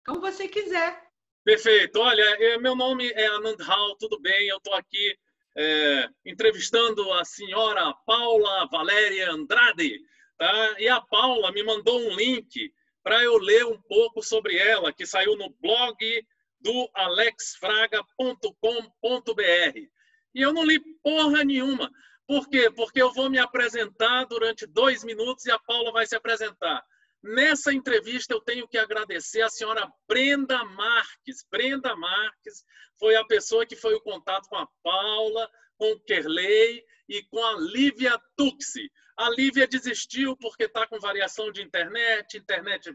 como você quiser. Perfeito. Olha, meu nome é Anand Rao, tudo bem? Eu estou aqui entrevistando a senhora Paula Valéria Andrade, tá? E a Paula me mandou um link para eu ler um pouco sobre ela, que saiu no blog do alexfraga.com.br. E eu não li porra nenhuma. Por quê? Porque eu vou me apresentar durante 2 minutos e a Paula vai se apresentar. Nessa entrevista, eu tenho que agradecer a senhora Brenda Marques. Brenda Marques foi a pessoa que foi o contato com a Paula, com o Kerley e com a Lívia Tuxi. A Lívia desistiu porque está com variação de internet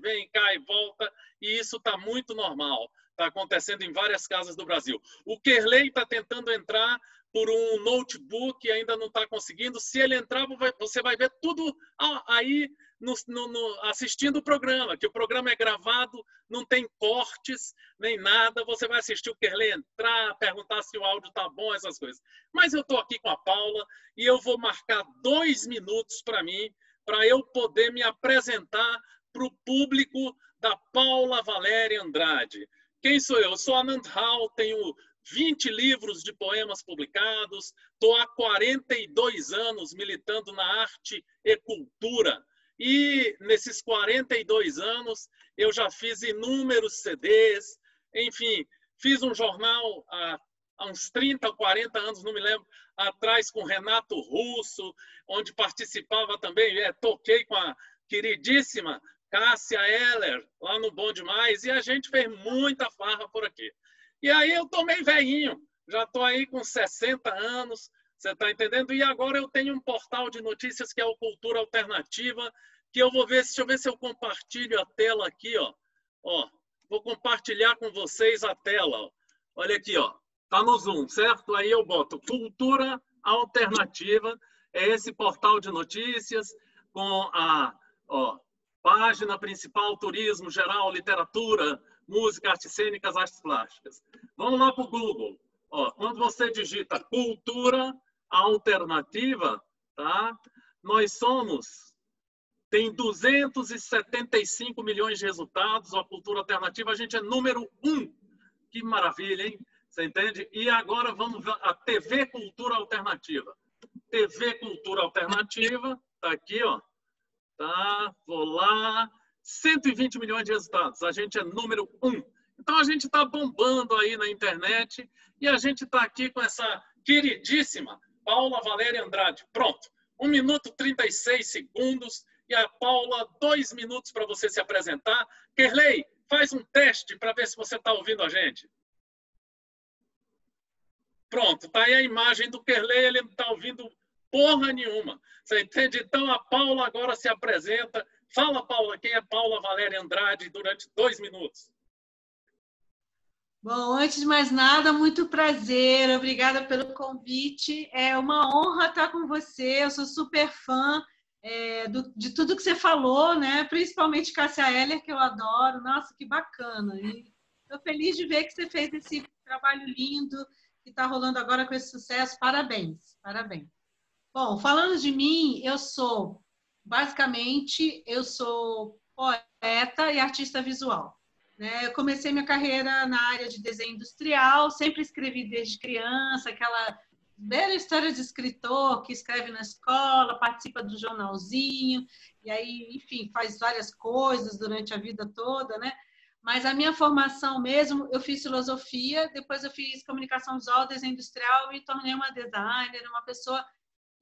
vem, cai, volta, e isso está muito normal. Está acontecendo em várias casas do Brasil. O Kerley está tentando entrar por um notebook e ainda não está conseguindo. Se ele entrar, você vai ver tudo aí assistindo o programa, que o programa é gravado, não tem cortes, nem nada. Você vai assistir o Kerley entrar, perguntar se o áudio está bom, essas coisas. Mas eu estou aqui com a Paula e eu vou marcar 2 minutos para mim, para eu poder me apresentar para o público da Paula Valéria Andrade. Quem sou eu? Eu sou Anand Rao, tenho 20 livros de poemas publicados, estou há 42 anos militando na arte e cultura. E nesses 42 anos eu já fiz inúmeros CDs, enfim, fiz um jornal há uns 30, 40 anos, não me lembro, atrás com Renato Russo, onde participava também, toquei com a queridíssima Cássia Eller, lá no Bom Demais, e a gente fez muita farra por aqui. E aí eu tô meio velhinho, já estou aí com 60 anos, você está entendendo? E agora eu tenho um portal de notícias que é o Cultura Alternativa, que eu vou ver, deixa eu ver se eu compartilho a tela aqui, ó. Vou compartilhar com vocês a tela, ó. Olha aqui, ó. Tá no Zoom, certo? Aí eu boto Cultura Alternativa, é esse portal de notícias com a página principal, turismo, geral, literatura, música, artes cênicas, artes plásticas. Vamos lá para o Google. Quando você digita Cultura Alternativa, tá? Nós tem 275 milhões de resultados, a Cultura Alternativa, a gente é número 1. Que maravilha, hein? Você entende? E agora vamos ver a TV Cultura Alternativa. TV Cultura Alternativa, tá aqui, ó. Tá, vou lá. 120 milhões de resultados. A gente é número 1. Então, a gente está bombando aí na internet e a gente está aqui com essa queridíssima Paula Valéria Andrade. Pronto. 1 minuto e 36 segundos e a Paula, 2 minutos para você se apresentar. Kerley, faz um teste para ver se você está ouvindo a gente. Pronto, tá aí a imagem do Kerley, ele não está ouvindo porra nenhuma. Você entende? Então, a Paula agora se apresenta. Fala, Paula, quem é Paula Valéria Andrade durante 2 minutos. Bom, antes de mais nada, muito prazer, obrigada pelo convite. É uma honra estar com você, eu sou super fã de tudo que você falou, né? Principalmente Cássia Eller, que eu adoro. Nossa, que bacana. E estou feliz de ver que você fez esse trabalho lindo que está rolando agora com esse sucesso. Parabéns, parabéns. Bom, falando de mim, basicamente, eu sou poeta e artista visual. Eu comecei minha carreira na área de desenho industrial, sempre escrevi desde criança, aquela bela história de escritor que escreve na escola, participa do jornalzinho, e aí, enfim, faz várias coisas durante a vida toda, né? Mas a minha formação mesmo, eu fiz filosofia, depois eu fiz comunicação visual, desenho industrial e tornei uma designer, uma pessoa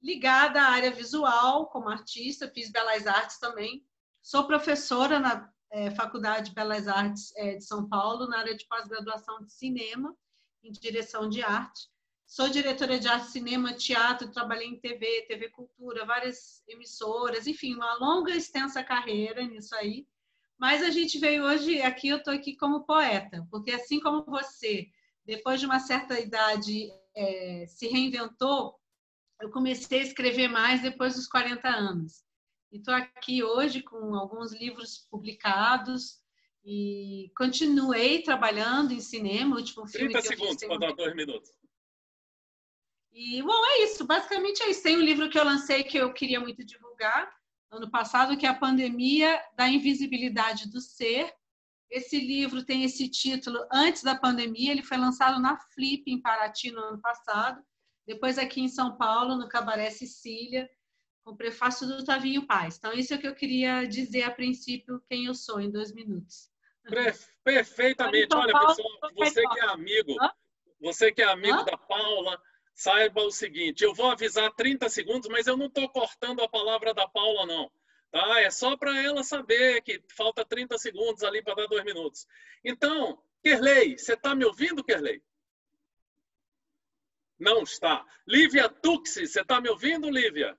ligada à área visual como artista, fiz Belas Artes também. Sou professora na Faculdade de Belas Artes de São Paulo, na área de pós-graduação de cinema, em direção de arte. Sou diretora de arte, cinema, teatro, trabalhei em TV Cultura, várias emissoras, enfim, uma longa, extensa carreira nisso aí. Mas a gente veio hoje aqui, eu estou aqui como poeta, porque assim como você, depois de uma certa idade, se reinventou, eu comecei a escrever mais depois dos 40 anos. Estou aqui hoje com alguns livros publicados e continuei trabalhando em cinema. O último filme 30 que eu segundos fiz para dar 2 minutos. E, bom, é isso. Basicamente é isso. Tem um livro que eu lancei que eu queria muito divulgar ano passado, que é A Pandemia da Invisibilidade do Ser. Esse livro tem esse título antes da pandemia, ele foi lançado na Flip, em Paraty, no ano passado. Depois aqui em São Paulo, no Cabaré Sicília, com o prefácio do Tavinho Paz. Então, isso é o que eu queria dizer a princípio, quem eu sou, em 2 minutos. Perfeitamente. Olha, pessoal, você que é amigo da Paula, saiba o seguinte, eu vou avisar 30 segundos, mas eu não estou cortando a palavra da Paula, não. Tá? É só para ela saber que falta 30 segundos ali para dar 2 minutos. Então, Kerley, você está me ouvindo, Kerley? Não está. Lívia Tuxi, você está me ouvindo, Lívia?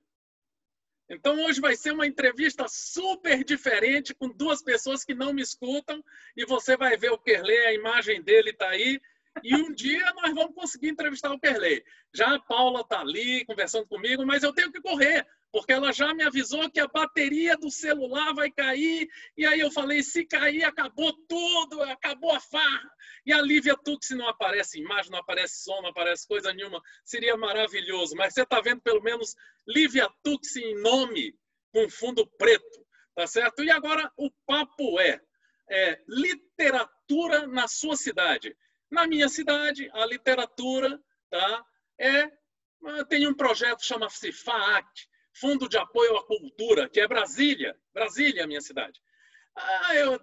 Então, hoje vai ser uma entrevista super diferente com 2 pessoas que não me escutam e você vai ver o Kerley, a imagem dele está aí. E um dia nós vamos conseguir entrevistar o Kerley. Já a Paula está ali conversando comigo, mas eu tenho que correr, porque ela já me avisou que a bateria do celular vai cair. E aí eu falei, se cair, acabou tudo, acabou a farra. E a Lívia Tuxi não aparece imagem, não aparece som, não aparece coisa nenhuma. Seria maravilhoso. Mas você está vendo pelo menos Lívia Tuxi em nome, com fundo preto. Tá certo? E agora o papo é literatura na sua cidade. Na minha cidade, a literatura, tá, tem um projeto que chama-se FAAC, Fundo de Apoio à Cultura, que é Brasília. Brasília é a minha cidade.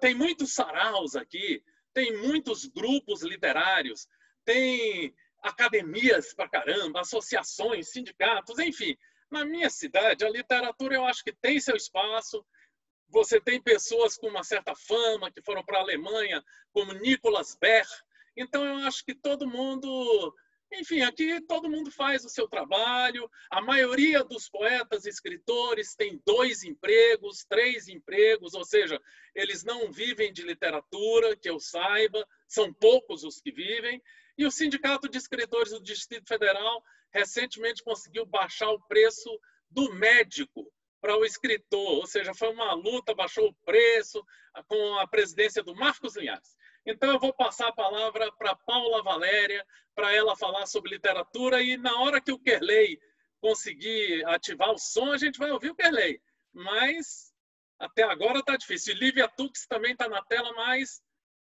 Tem muitos saraus aqui, tem muitos grupos literários, tem academias pra caramba, associações, sindicatos, enfim. Na minha cidade, a literatura eu acho que tem seu espaço. Você tem pessoas com uma certa fama que foram para a Alemanha, como Nicolas Berr. Então, eu acho que todo mundo... Enfim, aqui todo mundo faz o seu trabalho. A maioria dos poetas e escritores tem 2 empregos, 3 empregos, ou seja, eles não vivem de literatura, que eu saiba, são poucos os que vivem. E o Sindicato de Escritores do Distrito Federal recentemente conseguiu baixar o preço do médico para o escritor, ou seja, foi uma luta, baixou o preço com a presidência do Marcos Linhares. Então, eu vou passar a palavra para Paula Valéria, para ela falar sobre literatura, e na hora que o Kerley conseguir ativar o som, a gente vai ouvir o Kerley. Mas, até agora está difícil. Lívia Tuxi também está na tela, mas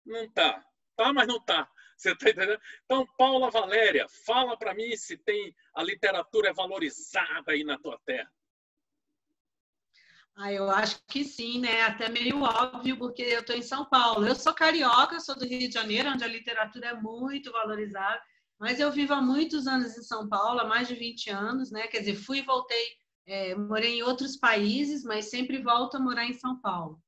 não está. Tá, mas não está. Você está entendendo? Então, Paula Valéria, fala para mim se tem a literatura valorizada aí na tua terra. Eu acho que sim, né? Até meio óbvio, porque eu estou em São Paulo. Eu sou carioca, sou do Rio de Janeiro, onde a literatura é muito valorizada, mas eu vivo há muitos anos em São Paulo, há mais de 20 anos, né? Quer dizer, fui e voltei, morei em outros países, mas sempre volto a morar em São Paulo.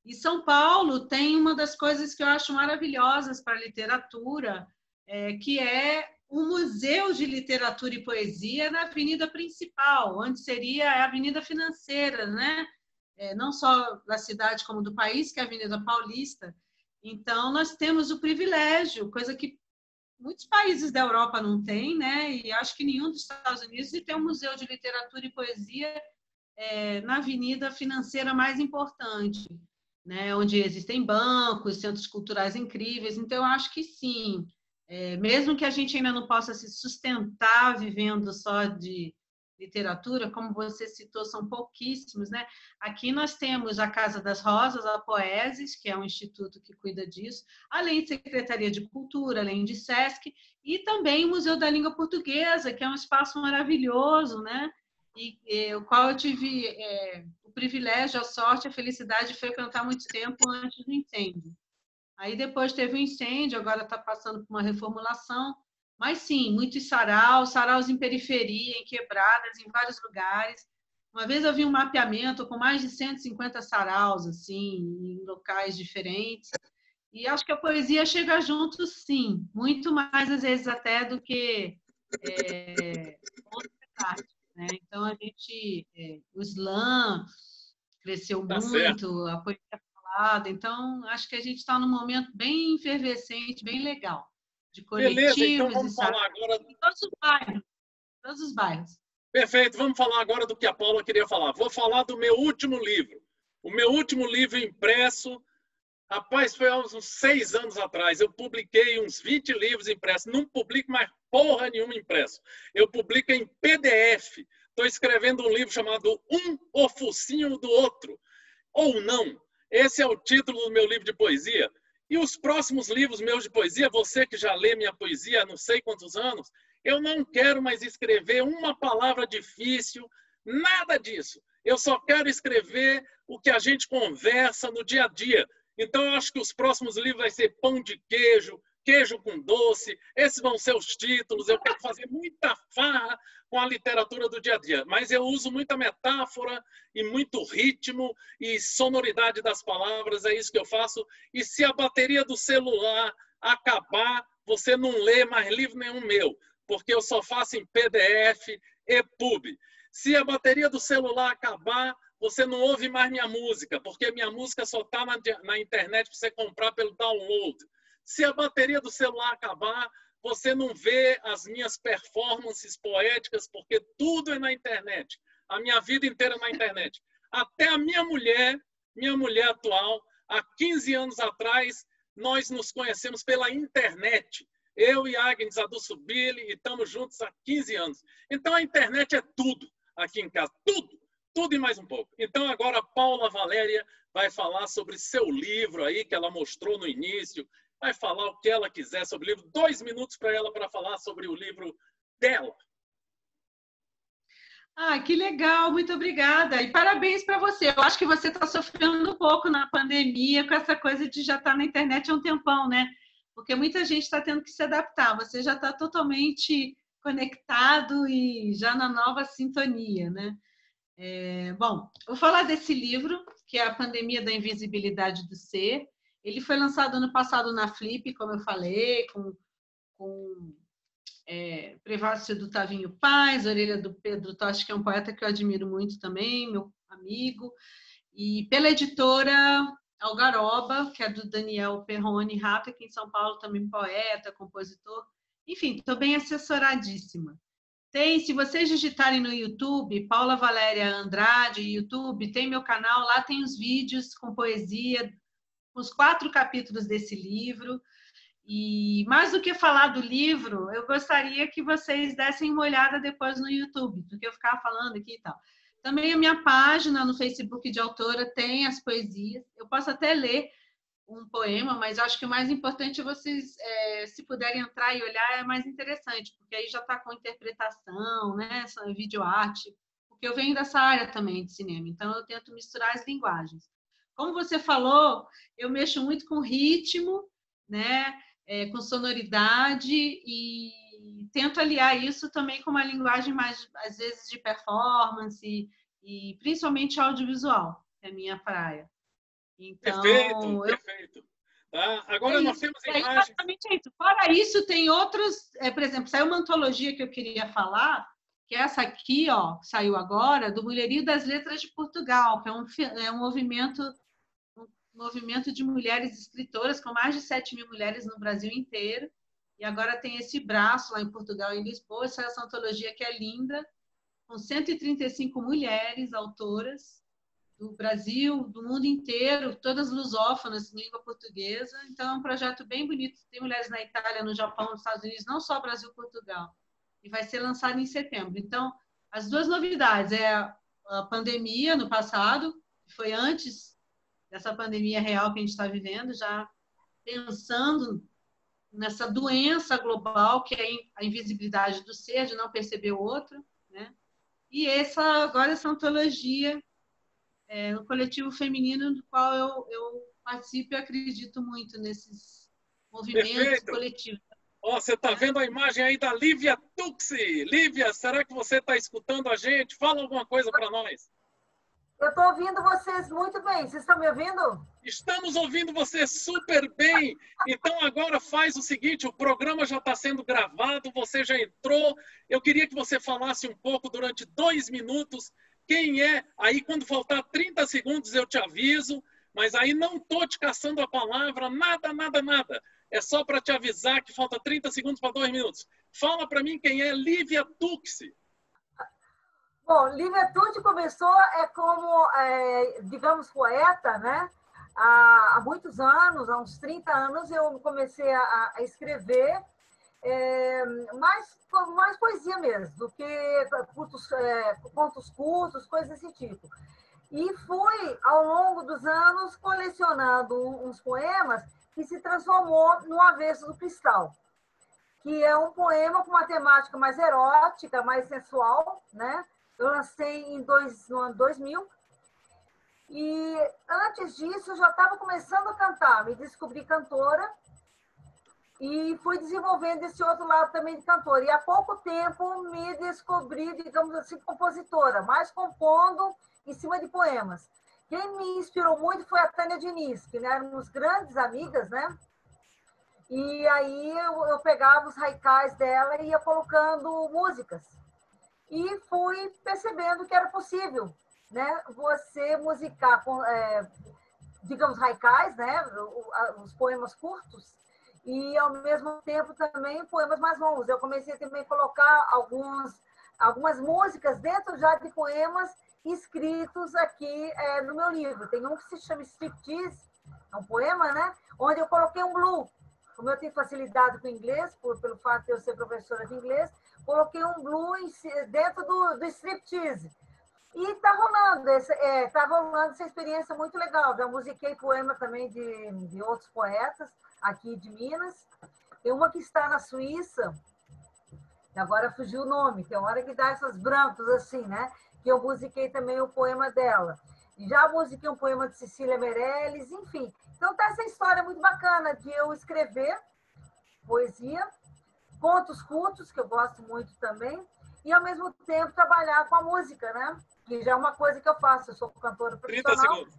E São Paulo tem uma das coisas que eu acho maravilhosas para a literatura, que é o Museu de Literatura e Poesia na Avenida Principal, onde seria a Avenida Financeira, né? Não só da cidade como do país, que é a Avenida Paulista. Então, nós temos o privilégio, coisa que muitos países da Europa não têm, né? E acho que nenhum dos Estados Unidos, de ter um museu de literatura e poesia na avenida financeira mais importante, né? Onde existem bancos, centros culturais incríveis. Então, eu acho que sim. Mesmo que a gente ainda não possa se sustentar vivendo só de literatura, como você citou, são pouquíssimos, né? Aqui nós temos a Casa das Rosas, a Poeses, que é um instituto que cuida disso, além de Secretaria de Cultura, além de SESC, e também o Museu da Língua Portuguesa, que é um espaço maravilhoso, né? E o qual eu tive o privilégio, a sorte, a felicidade de frequentar muito tempo antes do incêndio. Aí depois teve um incêndio, agora está passando por uma reformulação, mas sim, muitos saraus em periferia, em quebradas, em vários lugares. Uma vez eu vi um mapeamento com mais de 150 saraus, assim, em locais diferentes. E acho que a poesia chega junto, sim, muito mais às vezes até do que outras artes, né? Então a gente, o slam cresceu muito, a poesia falada. Então acho que a gente está num momento bem efervescente, bem legal. De coletivos. Beleza, então vamos falar agora... Todos os bairros. Perfeito, vamos falar agora do que a Paula queria falar. Vou falar do meu último livro. O meu último livro impresso, rapaz, foi há uns 6 anos atrás. Eu publiquei uns 20 livros impressos. Não publico mais porra nenhuma impresso. Eu publico em PDF. Estou escrevendo um livro chamado O Focinho do Outro. Ou Não. Esse é o título do meu livro de poesia. E os próximos livros meus de poesia, você que já lê minha poesia há não sei quantos anos, eu não quero mais escrever uma palavra difícil, nada disso. Eu só quero escrever o que a gente conversa no dia a dia. Então, eu acho que os próximos livros vai ser pão de queijo, queijo com doce, esses vão ser os títulos. Eu quero fazer muita farra com a literatura do dia a dia, mas eu uso muita metáfora e muito ritmo e sonoridade das palavras, é isso que eu faço. E se a bateria do celular acabar, você não lê mais livro nenhum meu, porque eu só faço em PDF e EPUB. Se a bateria do celular acabar, você não ouve mais minha música, porque minha música só está na internet para você comprar pelo download. Se a bateria do celular acabar, você não vê as minhas performances poéticas, porque tudo é na internet. A minha vida inteira é na internet. Até a minha mulher atual, há 15 anos atrás, nós nos conhecemos pela internet. Eu e Agnes Adusubili, e estamos juntos há 15 anos. Então, a internet é tudo aqui em casa. Tudo e mais um pouco. Então, agora a Paula Valéria vai falar sobre seu livro aí, que ela mostrou no início. Vai falar o que ela quiser sobre o livro. 2 minutos para ela para falar sobre o livro dela. Ah, que legal, muito obrigada. E parabéns para você. Eu acho que você está sofrendo um pouco na pandemia com essa coisa de já estar na internet há um tempão, né? Porque muita gente está tendo que se adaptar. Você já está totalmente conectado e já na nova sintonia, né? Bom, vou falar desse livro, que é A Pandemia da Invisibilidade do Ser. Ele foi lançado ano passado na Flip, como eu falei, com prefácio do Tavinho Paz, orelha do Pedro Toshi, que é um poeta que eu admiro muito também, meu amigo, e pela editora Algaroba, que é do Daniel Perrone Rato, aqui em São Paulo, também poeta, compositor. Enfim, estou bem assessoradíssima. Se vocês digitarem no YouTube, Paula Valéria Andrade, YouTube, tem meu canal, lá tem os vídeos com poesia, os 4 capítulos desse livro. E mais do que falar do livro, eu gostaria que vocês dessem uma olhada depois no YouTube, do que eu ficava falando aqui e tal. Também a minha página no Facebook de autora tem as poesias. Eu posso até ler um poema, mas acho que o mais importante é vocês, se puderem entrar e olhar, é mais interessante, porque aí já está com interpretação, né? Essa videoarte, porque eu venho dessa área também de cinema, então eu tento misturar as linguagens. Como você falou, eu mexo muito com ritmo, né? Com sonoridade e tento aliar isso também com uma linguagem mais, às vezes, de performance e principalmente audiovisual, que é a minha praia. Então, Perfeito. Tá? Agora nós temos imagens. Exatamente isso. Fora isso, tem outros, por exemplo, saiu uma antologia que eu queria falar, que é essa aqui, ó, que saiu agora, do Mulherio das Letras de Portugal, que é um movimento de mulheres escritoras, com mais de 7.000 mulheres no Brasil inteiro, e agora tem esse braço lá em Portugal, em Lisboa, essa antologia que é linda, com 135 mulheres autoras do Brasil, do mundo inteiro, todas lusófonas, em língua portuguesa. Então, é um projeto bem bonito. Tem mulheres na Itália, no Japão, nos Estados Unidos, não só Brasil e Portugal. E vai ser lançado em setembro. Então, as 2 novidades é a pandemia no passado, que foi antes dessa pandemia real que a gente está vivendo, já pensando nessa doença global que é a invisibilidade do ser, de não perceber o outro, né? E agora essa antologia, o coletivo feminino do qual eu participo e acredito muito nesses movimentos coletivos. Você está vendo a imagem aí da Lívia Tucci. Lívia, será que você está escutando a gente? Fala alguma coisa para nós. Eu estou ouvindo vocês muito bem. Vocês estão me ouvindo? Estamos ouvindo você super bem. Então, agora faz o seguinte, o programa já está sendo gravado, você já entrou. Eu queria que você falasse um pouco durante 2 minutos quem é. Aí, quando faltar 30 segundos, eu te aviso. Mas aí não estou te caçando a palavra, nada. É só para te avisar que falta 30 segundos para 2 minutos. Fala para mim quem é Lívia Tucci. Bom, Lívia Tucci começou como, digamos, poeta, né? Há muitos anos, há uns 30 anos, eu comecei a escrever mais poesia mesmo, do que contos curtos, coisas desse tipo. E fui, ao longo dos anos, colecionando uns poemas que se transformou no Avesso do Cristal, que é um poema com uma temática mais erótica, mais sensual, né? Eu lancei no ano 2000. E antes disso, eu já estava começando a cantar, me descobri cantora e fui desenvolvendo esse outro lado também de cantora. E há pouco tempo me descobri, digamos assim, compositora, mais compondo em cima de poemas. Quem me inspirou muito foi a Tânia Diniz, que éramos grandes amigas, né? E aí eu pegava os haikais dela e ia colocando músicas. E fui percebendo que era possível, né? Você musicar com, digamos, haikais, né? Os poemas curtos, e ao mesmo tempo também poemas mais longos. Eu comecei também a colocar algumas músicas dentro já de poemas escritos aqui no meu livro. Tem um que se chama Striptease, é um poema, né? Onde eu coloquei um blue. Como eu tenho facilidade com o inglês, pelo fato de eu ser professora de inglês, coloquei um blue dentro do striptease. E está rolando, rolando essa experiência muito legal. Já musiquei poema também de outros poetas aqui de Minas. Tem uma que está na Suíça, que agora fugiu o nome, tem uma hora que dá essas brancos assim, né? Que eu musiquei também o poema dela. Já musiquei um poema de Cecília Meirelles, enfim. Então tá essa história muito bacana de eu escrever poesia, contos curtos, que eu gosto muito também, e ao mesmo tempo trabalhar com a música, né? Que já é uma coisa que eu faço. Eu sou cantora profissional. 30 segundos.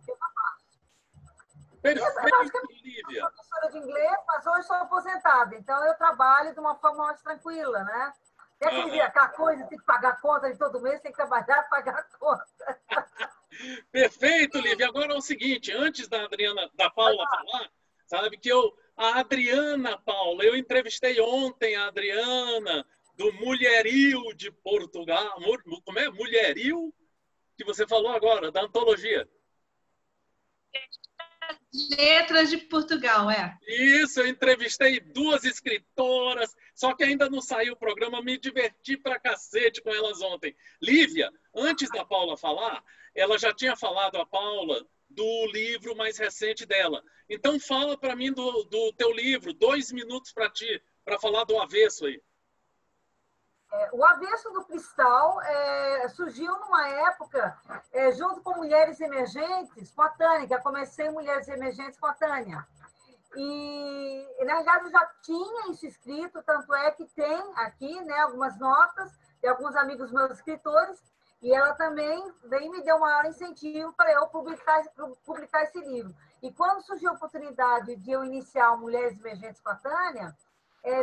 Perfeito, Lívia. Eu sou professora de inglês, mas hoje sou aposentada. Então, eu trabalho de uma forma mais tranquila, né? Tem aquela coisa, tem que pagar a conta de todo mês, tem que trabalhar, pagar a conta. Perfeito, Lívia. Agora é o seguinte, antes da Paula falar, sabe que a Adriana Paula, eu entrevistei ontem a Adriana do Mulheril de Portugal. Como é? Mulheril? Que você falou agora, da antologia. Letras de Portugal, Isso, eu entrevistei 2 escritoras, só que ainda não saiu o programa, me diverti pra cacete com elas ontem. Lívia, antes da Paula falar, ela já tinha falado, a Paula, do livro mais recente dela. Então fala para mim do teu livro, 2 minutos para ti, para falar do avesso aí. O Avesso do Cristal surgiu numa época, junto com Mulheres Emergentes, com a Tânia, que eu comecei Mulheres Emergentes com a Tânia. E, na verdade, eu já tinha isso escrito, tanto é que tem aqui, né, algumas notas de alguns amigos meus escritores, e ela também me deu um maior incentivo para eu publicar esse livro. E quando surgiu a oportunidade de eu iniciar o Mulheres Emergentes com a Tânia,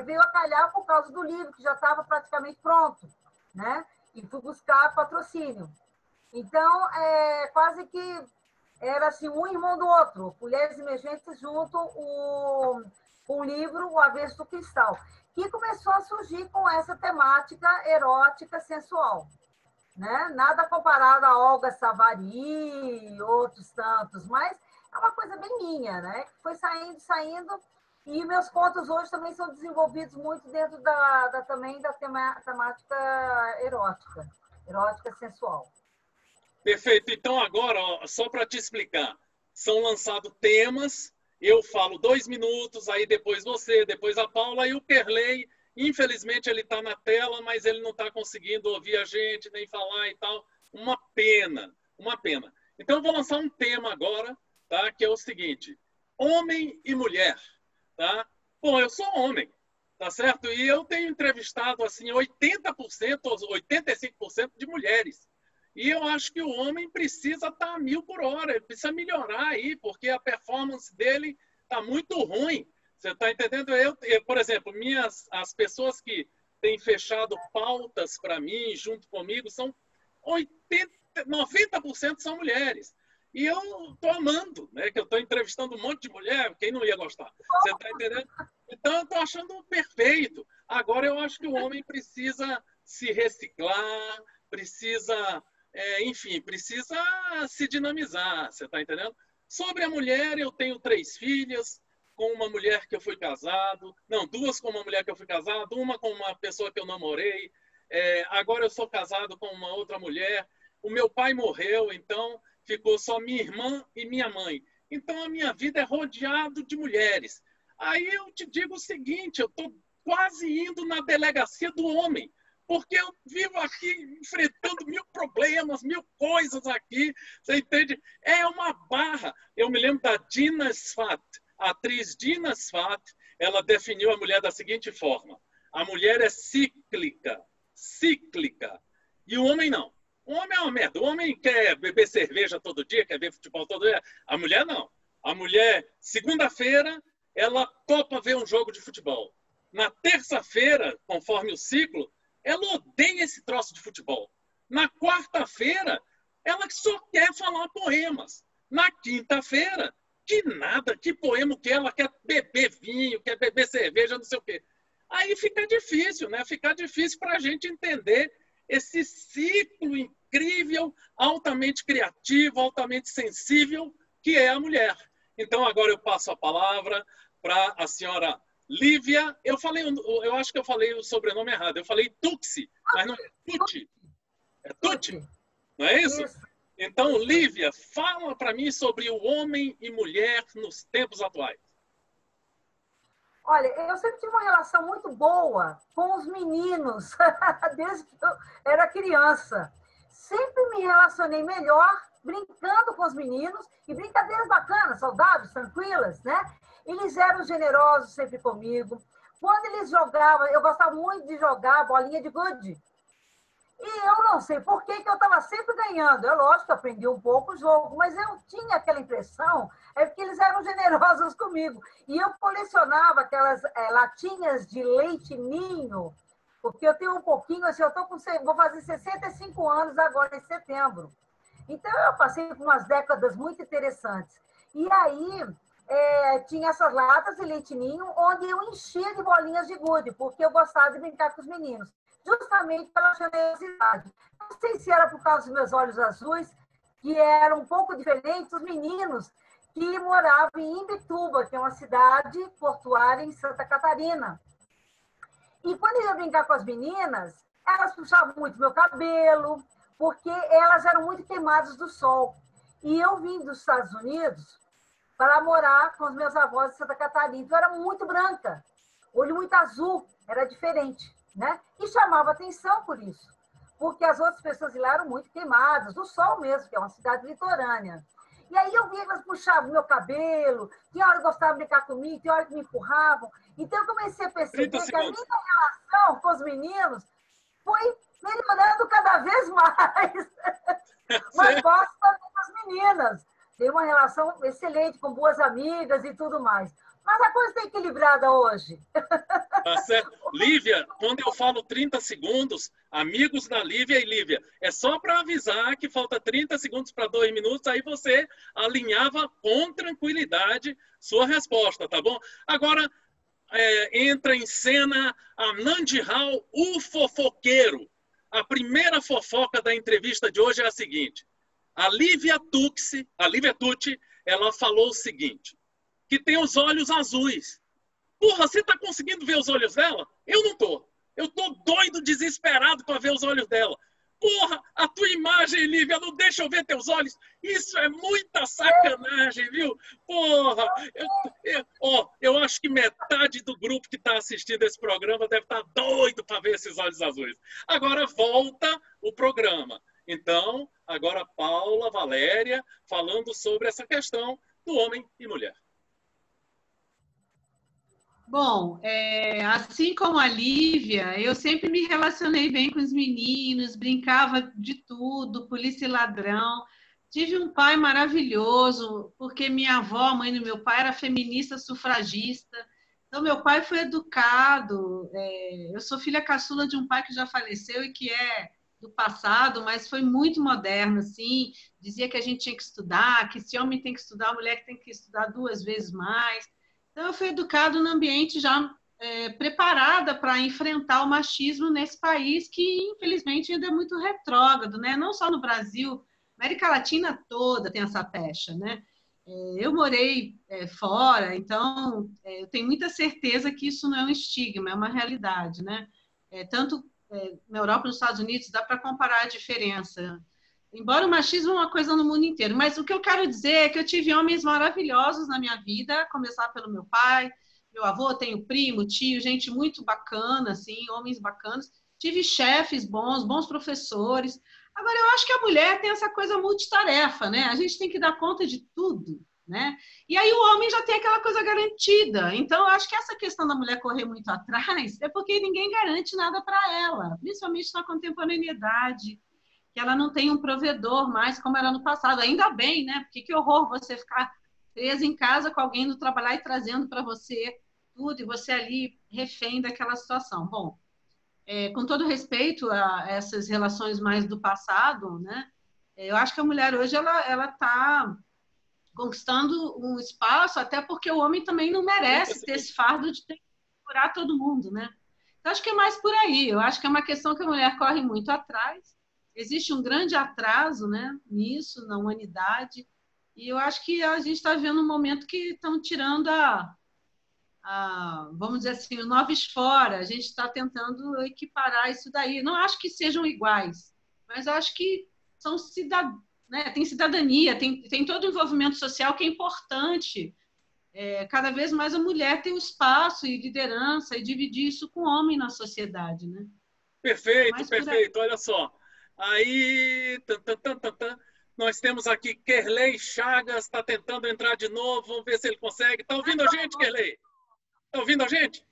veio a calhar por causa do livro, que já estava praticamente pronto, né? E fui buscar patrocínio. Então, quase que era assim, um irmão do outro. Mulheres Emergentes junto o livro O Avesso do Cristal, que começou a surgir com essa temática erótica sensual, né? Nada comparado a Olga Savary e outros tantos, mas é uma coisa bem minha, né? Que foi saindo. E meus contos hoje também são desenvolvidos muito dentro também da temática erótica sensual. Perfeito. Então agora, só para te explicar, são lançados temas, eu falo 2 minutos, aí depois você, depois a Paula, e o Perley, infelizmente ele está na tela, mas ele não está conseguindo ouvir a gente, nem falar e tal. Uma pena, uma pena. Então eu vou lançar um tema agora, tá? Que é o seguinte, homem e mulher. Tá? Bom, eu sou homem, tá certo? E eu tenho entrevistado assim 80% ou 85% de mulheres. E eu acho que o homem precisa estar a 1000 por hora, ele precisa melhorar aí, porque a performance dele está muito ruim. Você está entendendo? Eu, por exemplo, as pessoas que têm fechado pautas para mim, junto comigo, são 90% são mulheres. E eu estou amando, né? Que eu estou entrevistando um monte de mulher, quem não ia gostar? Você está entendendo? Então, eu estou achando perfeito. Agora, eu acho que o homem precisa se reciclar, precisa, enfim, precisa se dinamizar, você está entendendo? Sobre a mulher, eu tenho 3 filhas, com uma mulher que eu fui casado, não, 2 com uma mulher que eu fui casado, uma com uma pessoa que eu namorei, agora eu sou casado com uma outra mulher. O meu pai morreu, então ficou só minha irmã e minha mãe. Então, a minha vida é rodeado de mulheres. Aí eu te digo o seguinte, eu estou quase indo na delegacia do homem, porque eu vivo aqui enfrentando 1000 problemas, 1000 coisas aqui, você entende? É uma barra. Eu me lembro da Dina Sfat, a atriz Dina Sfat, ela definiu a mulher da seguinte forma: a mulher é cíclica, e o homem não. O homem é uma merda. O homem quer beber cerveja todo dia, quer ver futebol todo dia. A mulher não. A mulher, segunda-feira, ela topa ver um jogo de futebol. Na terça-feira, conforme o ciclo, ela odeia esse troço de futebol. Na quarta-feira, ela só quer falar poemas. Na quinta-feira, que nada, que poema que ela quer beber vinho, quer beber cerveja, não sei o quê. Aí fica difícil, né? Fica difícil para a gente entender esse ciclo incrível, altamente criativo, altamente sensível, que é a mulher. Então, agora eu passo a palavra para a senhora Lívia. Eu acho que eu falei o sobrenome errado. Eu falei Tucci, mas não é Tucci. É Tucci, não é isso? Então, Lívia, fala para mim sobre o homem e mulher nos tempos atuais. Olha, eu sempre tive uma relação muito boa com os meninos, desde que eu era criança. Sempre me relacionei melhor brincando com os meninos, e brincadeiras bacanas, saudáveis, tranquilas, né? Eles eram generosos sempre comigo. Quando eles jogavam, eu gostava muito de jogar bolinha de gude. E eu não sei por que eu estava sempre ganhando. É lógico que eu aprendi um pouco o jogo, mas eu tinha aquela impressão, é porque eles eram generosos comigo. E eu colecionava aquelas latinhas de leite ninho, porque eu tenho um pouquinho, assim, vou fazer 65 anos agora em setembro. Então, eu passei por umas décadas muito interessantes. E aí, tinha essas latas de leite ninho, onde eu enchia de bolinhas de gude, porque eu gostava de brincar com os meninos, justamente pela generosidade. Não sei se era por causa dos meus olhos azuis, que eram um pouco diferentes dos meninos que moravam em Imbituba, que é uma cidade portuária em Santa Catarina. E quando eu ia brincar com as meninas, elas puxavam muito meu cabelo, porque elas eram muito queimadas do sol. E eu vim dos Estados Unidos para morar com os meus avós em Santa Catarina. Então, eu era muito branca, olho muito azul, era diferente, né? E chamava atenção por isso, porque as outras pessoas lá eram muito queimadas, do sol mesmo, que é uma cidade litorânea. E aí eu via que elas puxavam meu cabelo, tinha hora que gostavam de brincar comigo, tinha hora que me empurravam. Então eu comecei a perceber que a minha relação com os meninos foi melhorando cada vez mais. Mas gosto também das meninas. Tem uma relação excelente com boas amigas e tudo mais. Mas a coisa está equilibrada hoje. Tá certo. Lívia, quando eu falo 30 segundos, amigos da Lívia e Lívia, é só para avisar que falta 30 segundos para 2 minutos, aí você alinhava com tranquilidade sua resposta, tá bom? Agora, entra em cena a Nandi Hall, o fofoqueiro. A primeira fofoca da entrevista de hoje é a seguinte: a Lívia Tucci, ela falou o seguinte, que tem os olhos azuis. Porra, você tá conseguindo ver os olhos dela? Eu não tô. Eu tô doido, desesperado para ver os olhos dela. Porra, a tua imagem, Lívia, não deixa eu ver teus olhos. Isso é muita sacanagem, viu? Porra, eu acho que metade do grupo que está assistindo esse programa deve estar doido para ver esses olhos azuis. Agora volta o programa. Então, agora Paula, Valéria, falando sobre essa questão do homem e mulher. Bom, assim como a Lívia, eu sempre me relacionei bem com os meninos, brincava de tudo, polícia e ladrão. Tive um pai maravilhoso, porque minha avó, a mãe do meu pai, era feminista sufragista. Então, meu pai foi educado. Eu sou filha caçula de um pai que já faleceu e que é do passado, mas foi muito moderno, assim. Dizia que a gente tinha que estudar, que se homem tem que estudar, a mulher tem que estudar 2 vezes mais. Então, eu fui educada num ambiente já preparada para enfrentar o machismo nesse país que, infelizmente, ainda é muito retrógrado, né? Não só no Brasil, América Latina toda tem essa pecha, né? Eu morei fora, então eu tenho muita certeza que isso não é um estigma, é uma realidade, né? Tanto na Europa e nos Estados Unidos dá para comparar a diferença. embora o machismo é uma coisa no mundo inteiro, mas o que eu quero dizer é que eu tive homens maravilhosos na minha vida, a começar pelo meu pai, meu avô, tenho primo, tio, gente muito bacana, assim, homens bacanas. Tive chefes bons, bons professores. Agora, eu acho que a mulher tem essa coisa multitarefa, né? A gente tem que dar conta de tudo, né? E aí o homem já tem aquela coisa garantida. Então, eu acho que essa questão da mulher correr muito atrás é porque ninguém garante nada para ela, principalmente na contemporaneidade, que ela não tem um provedor mais como era no passado. Ainda bem, né? Porque que horror você ficar presa em casa com alguém indo trabalhar e trazendo para você tudo, e você ali refém daquela situação. Bom, com todo respeito a essas relações mais do passado, né? Eu acho que a mulher hoje ela está conquistando um espaço, até porque o homem também não merece ter esse fardo de ter que curar todo mundo, né? Então, acho que é mais por aí. Eu acho que é uma questão que a mulher corre muito atrás. Existe um grande atraso, né, nisso, na humanidade. E eu acho que a gente está vendo um momento que estão tirando vamos dizer assim, o noves fora. A gente está tentando equiparar isso daí. Não acho que sejam iguais, mas acho que são né, tem cidadania, tem todo o envolvimento social que é importante. Cada vez mais a mulher tem um espaço e liderança e dividir isso com o homem na sociedade, né? Perfeito, perfeito. Olha só. Aí, nós temos aqui Kerley Chagas, está tentando entrar de novo. Vamos ver se ele consegue. Está ouvindo a gente, Kerley? Está ouvindo a gente?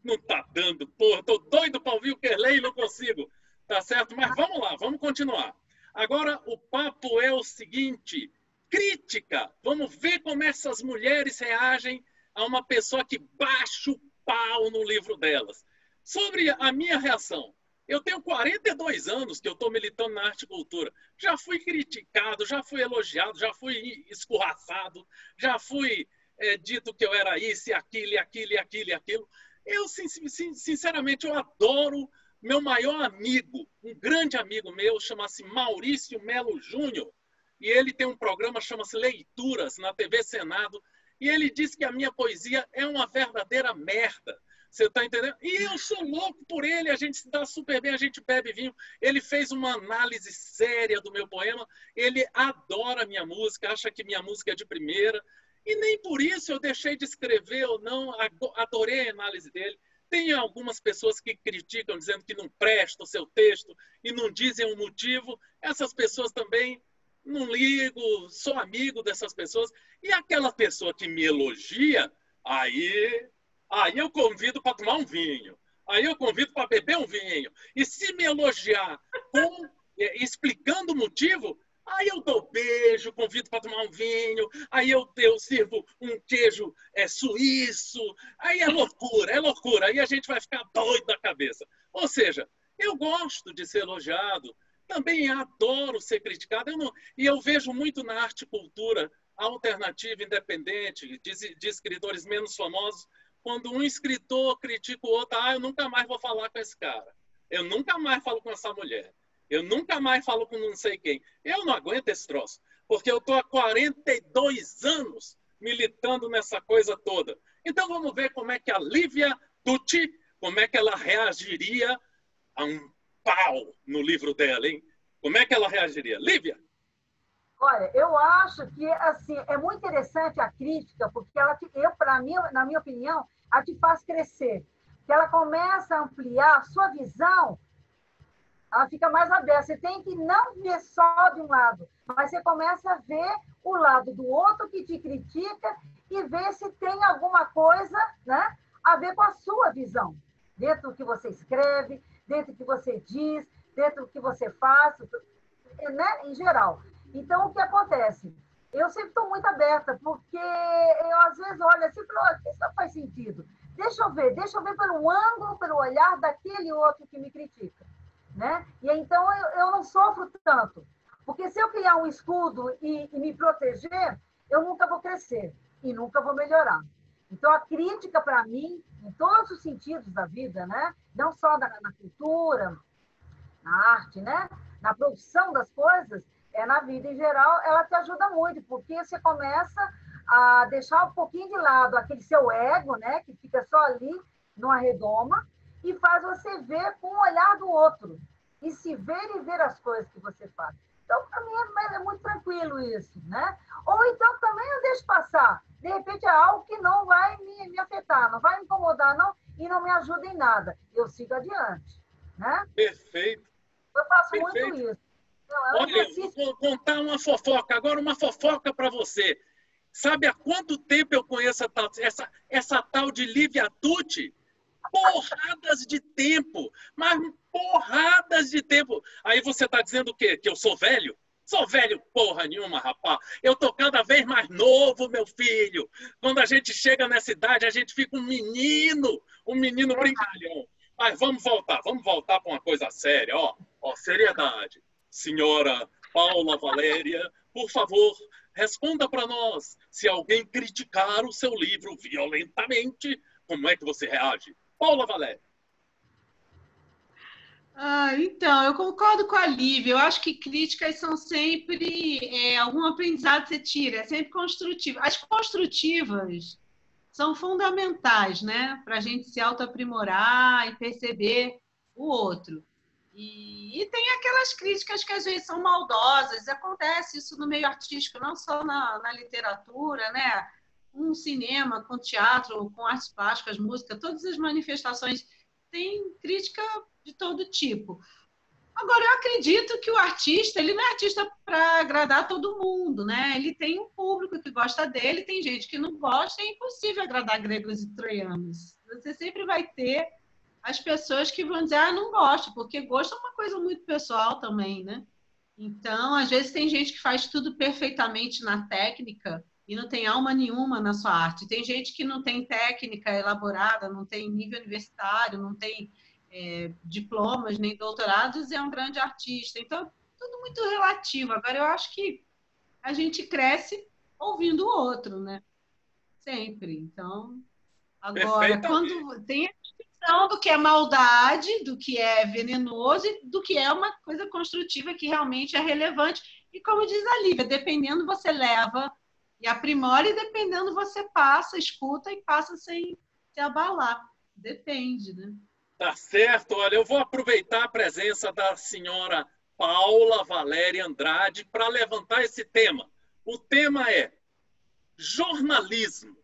Não está dando, porra. Estou doido para ouvir o Kerley e não consigo. Tá certo? Mas vamos lá, vamos continuar. Agora, o papo é o seguinte. Crítica. Vamos ver como essas mulheres reagem a uma pessoa que baixa o pau no livro delas. Sobre a minha reação. Eu tenho 42 anos que eu estou militando na arte e cultura. Já fui criticado, já fui elogiado, já fui escorraçado, já fui dito que eu era isso, aquilo, aquilo. Eu, sinceramente, eu adoro meu maior amigo, um grande amigo meu, chama-se Maurício Melo Júnior, e ele tem um programa chama-se Leituras, na TV Senado, e ele diz que a minha poesia é uma verdadeira merda. Você está entendendo? E eu sou louco por ele, a gente se dá super bem, a gente bebe vinho. Ele fez uma análise séria do meu poema, ele adora a minha música, acha que minha música é de primeira, e nem por isso eu deixei de escrever ou não, adorei a análise dele. Tem algumas pessoas que criticam, dizendo que não presta o seu texto e não dizem o motivo. Essas pessoas também não ligo, sou amigo dessas pessoas. E aquela pessoa que me elogia, aí eu convido para tomar um vinho. Aí eu convido para beber um vinho. E se me elogiar explicando o motivo, aí eu dou beijo, convido para tomar um vinho, aí eu sirvo um queijo suíço, aí é loucura, aí a gente vai ficar doido da cabeça. Ou seja, eu gosto de ser elogiado, também adoro ser criticado, e eu vejo muito na arte e cultura alternativa, independente, de escritores menos famosos, quando um escritor critica o outro, eu nunca mais vou falar com esse cara, eu nunca mais falo com essa mulher. Eu nunca mais falo com não sei quem. Eu não aguento esse troço, porque eu estou há 42 anos militando nessa coisa toda. Então vamos ver como é que a Lívia Tucci, como é que ela reagiria a um pau no livro dela, hein? Como é que ela reagiria? Lívia? Olha, eu acho que assim, é muito interessante a crítica, porque na minha opinião, ela te faz crescer. Que ela começa a ampliar a sua visão, ela fica mais aberta. Você tem que não ver só de um lado, mas você começa a ver o lado do outro que te critica e ver se tem alguma coisa, né, a ver com a sua visão. Dentro do que você escreve, dentro do que você diz, dentro do que você faz, né, em geral. Então, o que acontece? Eu sempre estou muito aberta, porque eu, às vezes, olho assim e falo, isso não faz sentido. Deixa eu ver pelo ângulo, pelo olhar daquele outro que me critica. Né? E então eu não sofro tanto, porque se eu criar um escudo e me proteger, eu nunca vou crescer e nunca vou melhorar. Então a crítica para mim, em todos os sentidos da vida, né? Não só na cultura, na arte, né? Na produção das coisas, na vida em geral, ela te ajuda muito, porque você começa a deixar um pouquinho de lado aquele seu ego, né? Que fica só ali numa redoma, e faz você ver com o olhar do outro. e se ver e ver as coisas que você faz. Então, para mim, é muito tranquilo isso, né? Ou então também eu deixo passar. De repente, é algo que não vai me afetar, não vai me incomodar, não, e não me ajuda em nada. Eu sigo adiante, né? Perfeito, Eu faço muito perfeito. isso. Então, é um Olha, exercício. vou contar uma fofoca. Agora, uma fofoca para você. Sabe há quanto tempo eu conheço essa tal de Lívia Tucci? Porradas de tempo, mas porradas de tempo. Aí você está dizendo o quê? Que eu sou velho? Sou velho porra nenhuma, rapaz. Eu tô cada vez mais novo, meu filho. Quando a gente chega nessa idade, a gente fica um menino brincalhão. Mas vamos voltar para uma coisa séria, ó. Ó, seriedade. Senhora Paula Valéria, por favor, responda para nós. Se alguém criticar o seu livro violentamente, como é que você reage? Paula Valéria. Então, eu concordo com a Lívia. Eu acho que críticas são sempre algum aprendizado que você tira, é sempre construtivo. As construtivas são fundamentais, né, para a gente se autoaprimorar e perceber o outro. E tem aquelas críticas que às vezes são maldosas, acontece isso no meio artístico, não só na literatura, né? Com cinema, com teatro, com artes plásticas, música, todas as manifestações têm crítica de todo tipo. Agora, eu acredito que o artista, ele não é artista para agradar todo mundo, né? Ele tem um público que gosta dele, tem gente que não gosta, é impossível agradar gregos e troianos. Você sempre vai ter as pessoas que vão dizer, não gosto, porque gosto é uma coisa muito pessoal também, né? Então, às vezes tem gente que faz tudo perfeitamente na técnica e não tem alma nenhuma na sua arte. Tem gente que não tem técnica elaborada, não tem nível universitário, não tem diplomas nem doutorados e é um grande artista. Então, tudo muito relativo. Agora, eu acho que a gente cresce ouvindo o outro, né? Sempre. Então, agora, quando tem a distinção do que é maldade, do que é venenoso e do que é uma coisa construtiva que realmente é relevante. E como diz a Lívia, dependendo você leva e aprimora e dependendo você passa, escuta e passa sem se abalar. Depende, né? Tá certo. Olha, eu vou aproveitar a presença da senhora Paula Valéria Andrade para levantar esse tema. O tema é jornalismo.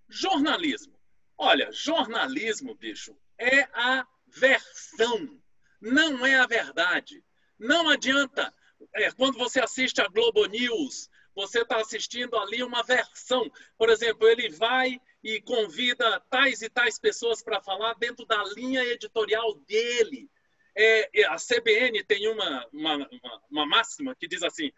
Jornalismo. Olha, jornalismo, bicho, é a versão, não é a verdade. Não adianta, quando você assiste a Globo News, você está assistindo ali uma versão. Por exemplo, ele vai e convida tais e tais pessoas para falar dentro da linha editorial dele. A CBN tem uma máxima que diz assim,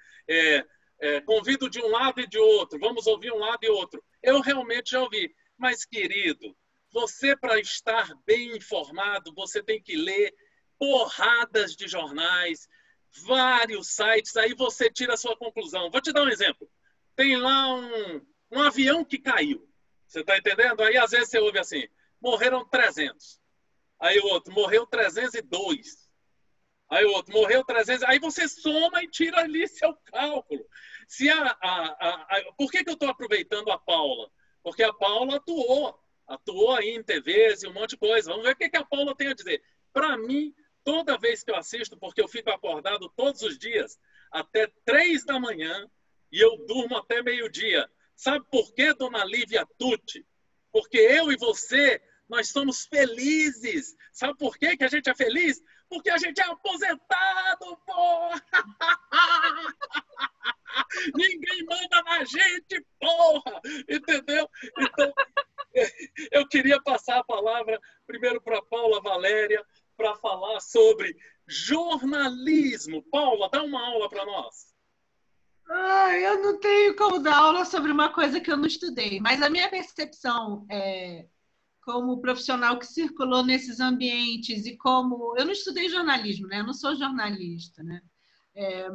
convido de um lado e de outro, vamos ouvir um lado e outro. Eu realmente já ouvi. Mas, querido, você, para estar bem informado, você tem que ler porradas de jornais, vários sites, aí você tira a sua conclusão. Vou te dar um exemplo. Tem lá um avião que caiu. Você está entendendo? Aí, às vezes, você ouve assim, morreram 300. Aí o outro, morreu 302. Aí o outro, morreu 300. Aí você soma e tira ali seu cálculo. Por que eu estou aproveitando a Paula? Porque a Paula atuou aí em TVs e um monte de coisa. Vamos ver o que a Paula tem a dizer. Para mim, toda vez que eu assisto, porque eu fico acordado todos os dias, até 3 da manhã, e eu durmo até meio-dia. Sabe por quê, dona Lívia Tucci? Porque eu e você, nós somos felizes. Sabe por quê que a gente é feliz? Porque a gente é aposentado, porra! Ninguém manda na gente, porra! Entendeu? Então, eu queria passar a palavra primeiro para Paula Valéria para falar sobre jornalismo. Paula, dá uma aula para nós. Eu não tenho como dar aula sobre uma coisa que eu não estudei, mas a minha percepção como profissional que circulou nesses ambientes e como... Eu não estudei jornalismo, né? Eu não sou jornalista, né?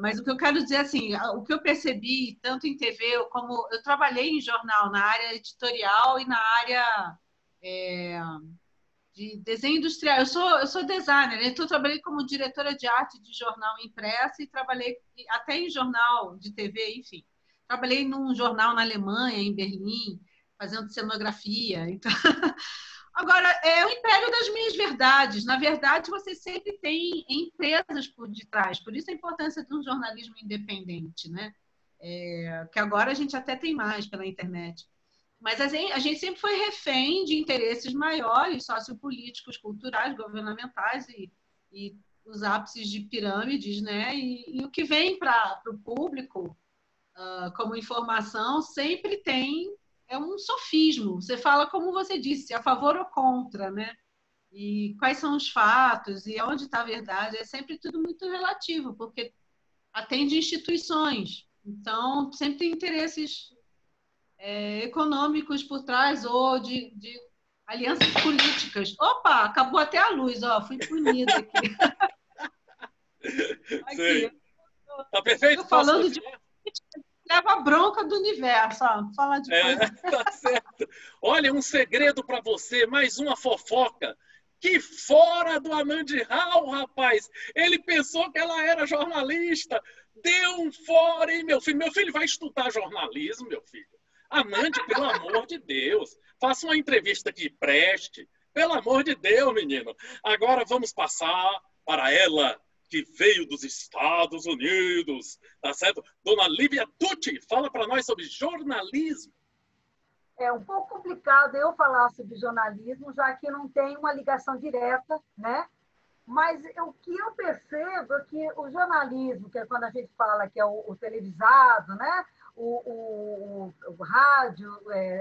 Mas o que eu quero dizer, assim, o que eu percebi, tanto em TV como... Eu trabalhei em jornal na área editorial e na área de desenho industrial. Eu sou designer, então eu trabalhei como diretora de arte de jornal impresso e trabalhei até em jornal de TV, enfim. Trabalhei num jornal na Alemanha, em Berlim, fazendo cenografia. Então... Agora, é o império das meias verdades. Na verdade, você sempre tem empresas por detrás. Por isso a importância de um jornalismo independente, né? Que agora a gente até tem mais pela internet. Mas a gente sempre foi refém de interesses maiores, sociopolíticos, culturais, governamentais e os ápices de pirâmides, né? E o que vem para o público como informação sempre é um sofismo. Você fala, como você disse, a favor ou contra, né? E quais são os fatos e onde está a verdade. É sempre tudo muito relativo, porque atende instituições. Então, sempre tem interesses econômicos por trás ou de alianças políticas. Opa, acabou até a luz, ó, fui punida aqui. Sim. Tá perfeito? Eu falando de política, leva a bronca do universo, ó, falar de coisa. Tá certo. Olha, um segredo para você, mais uma fofoca. Que fora do Anand Rao, rapaz! Ele pensou que ela era jornalista. Deu um fora, hein, meu filho? Meu filho vai estudar jornalismo, meu filho. Anand, pelo amor de Deus, faça uma entrevista que preste. Pelo amor de Deus, menino. Agora vamos passar para ela, que veio dos Estados Unidos, tá certo? Dona Lívia Tucci, fala para nós sobre jornalismo. É um pouco complicado eu falar sobre jornalismo, já que não tem uma ligação direta, né? Mas o que eu percebo é que o jornalismo, que é quando a gente fala que é o televisado, né? O rádio,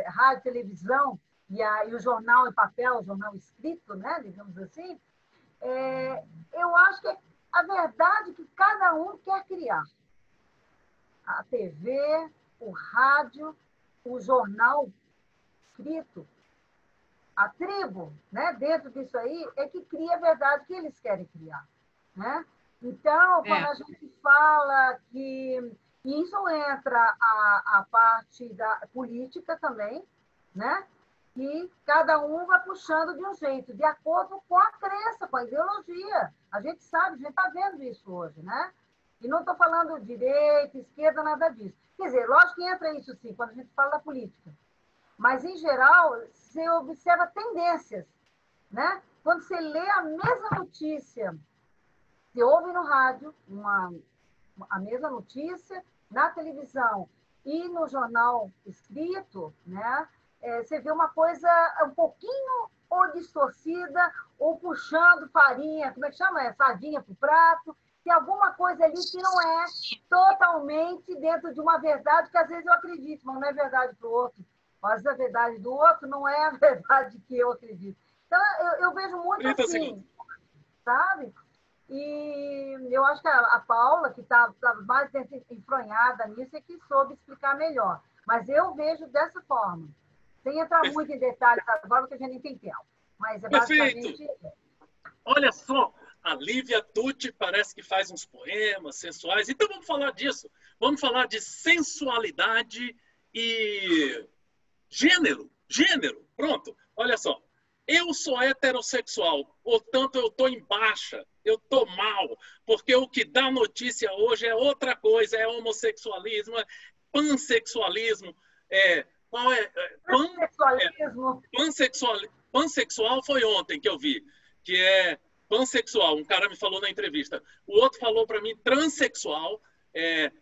rádio, televisão, e o jornal em papel, o jornal escrito, né? Digamos assim, eu acho que a verdade é que cada um quer criar. A TV, o rádio, o jornal escrito, a tribo, né, dentro disso aí, é que cria a verdade que eles querem criar. Né? Então, quando a gente fala que isso entra a parte da política também, né? E cada um vai puxando de um jeito, de acordo com a crença, com a ideologia. A gente sabe, a gente está vendo isso hoje, né? E não estou falando direita, esquerda, nada disso. Quer dizer, lógico que entra isso sim, quando a gente fala da política. Mas, em geral, você observa tendências, né? Quando você lê a mesma notícia, você ouve no rádio a mesma notícia, na televisão e no jornal escrito, né? Você vê uma coisa um pouquinho ou distorcida, ou puxando farinha, como é que chama? Sardinha para o prato. Tem alguma coisa ali que não é totalmente dentro de uma verdade, que às vezes eu acredito, mas não é verdade para o outro. Mas a verdade do outro não é a verdade que eu acredito. Então, eu vejo muito assim, sabe? E eu acho que a Paula, que está mais enfronhada nisso, é que soube explicar melhor. Mas eu vejo dessa forma. Sem entrar muito em detalhes agora, porque a gente nem tem tempo. Mas é basicamente... Perfeito. Olha só, a Lívia Tucci parece que faz uns poemas sensuais. Então vamos falar disso. Vamos falar de sensualidade e... Gênero, pronto, olha só. Eu sou heterossexual, portanto eu estou em baixa, eu estou mal, porque o que dá notícia hoje é outra coisa, é homossexualismo, é pansexualismo, qual é? Pansexual foi ontem que eu vi, que é pansexual, um cara me falou na entrevista, o outro falou para mim transexual,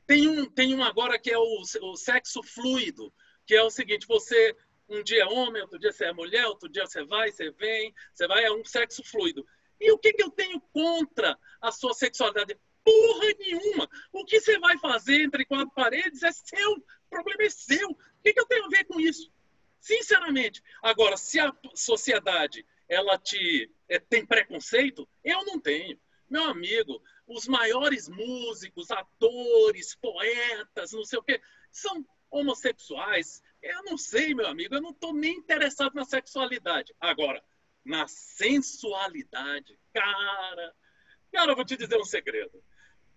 tem um agora que é o sexo fluido, que é o seguinte, você um dia é homem, outro dia você é mulher, outro dia você vai, você vem, é um sexo fluido. E o que eu tenho contra a sua sexualidade? Porra nenhuma! O que você vai fazer entre quatro paredes é seu, o problema é seu. O que eu tenho a ver com isso? Sinceramente. Agora, se a sociedade ela tem preconceito, eu não tenho. Meu amigo, os maiores músicos, atores, poetas, não sei o quê, são homossexuais, eu não sei, meu amigo, eu não estou nem interessado na sexualidade. Agora, na sensualidade, cara, eu vou te dizer um segredo.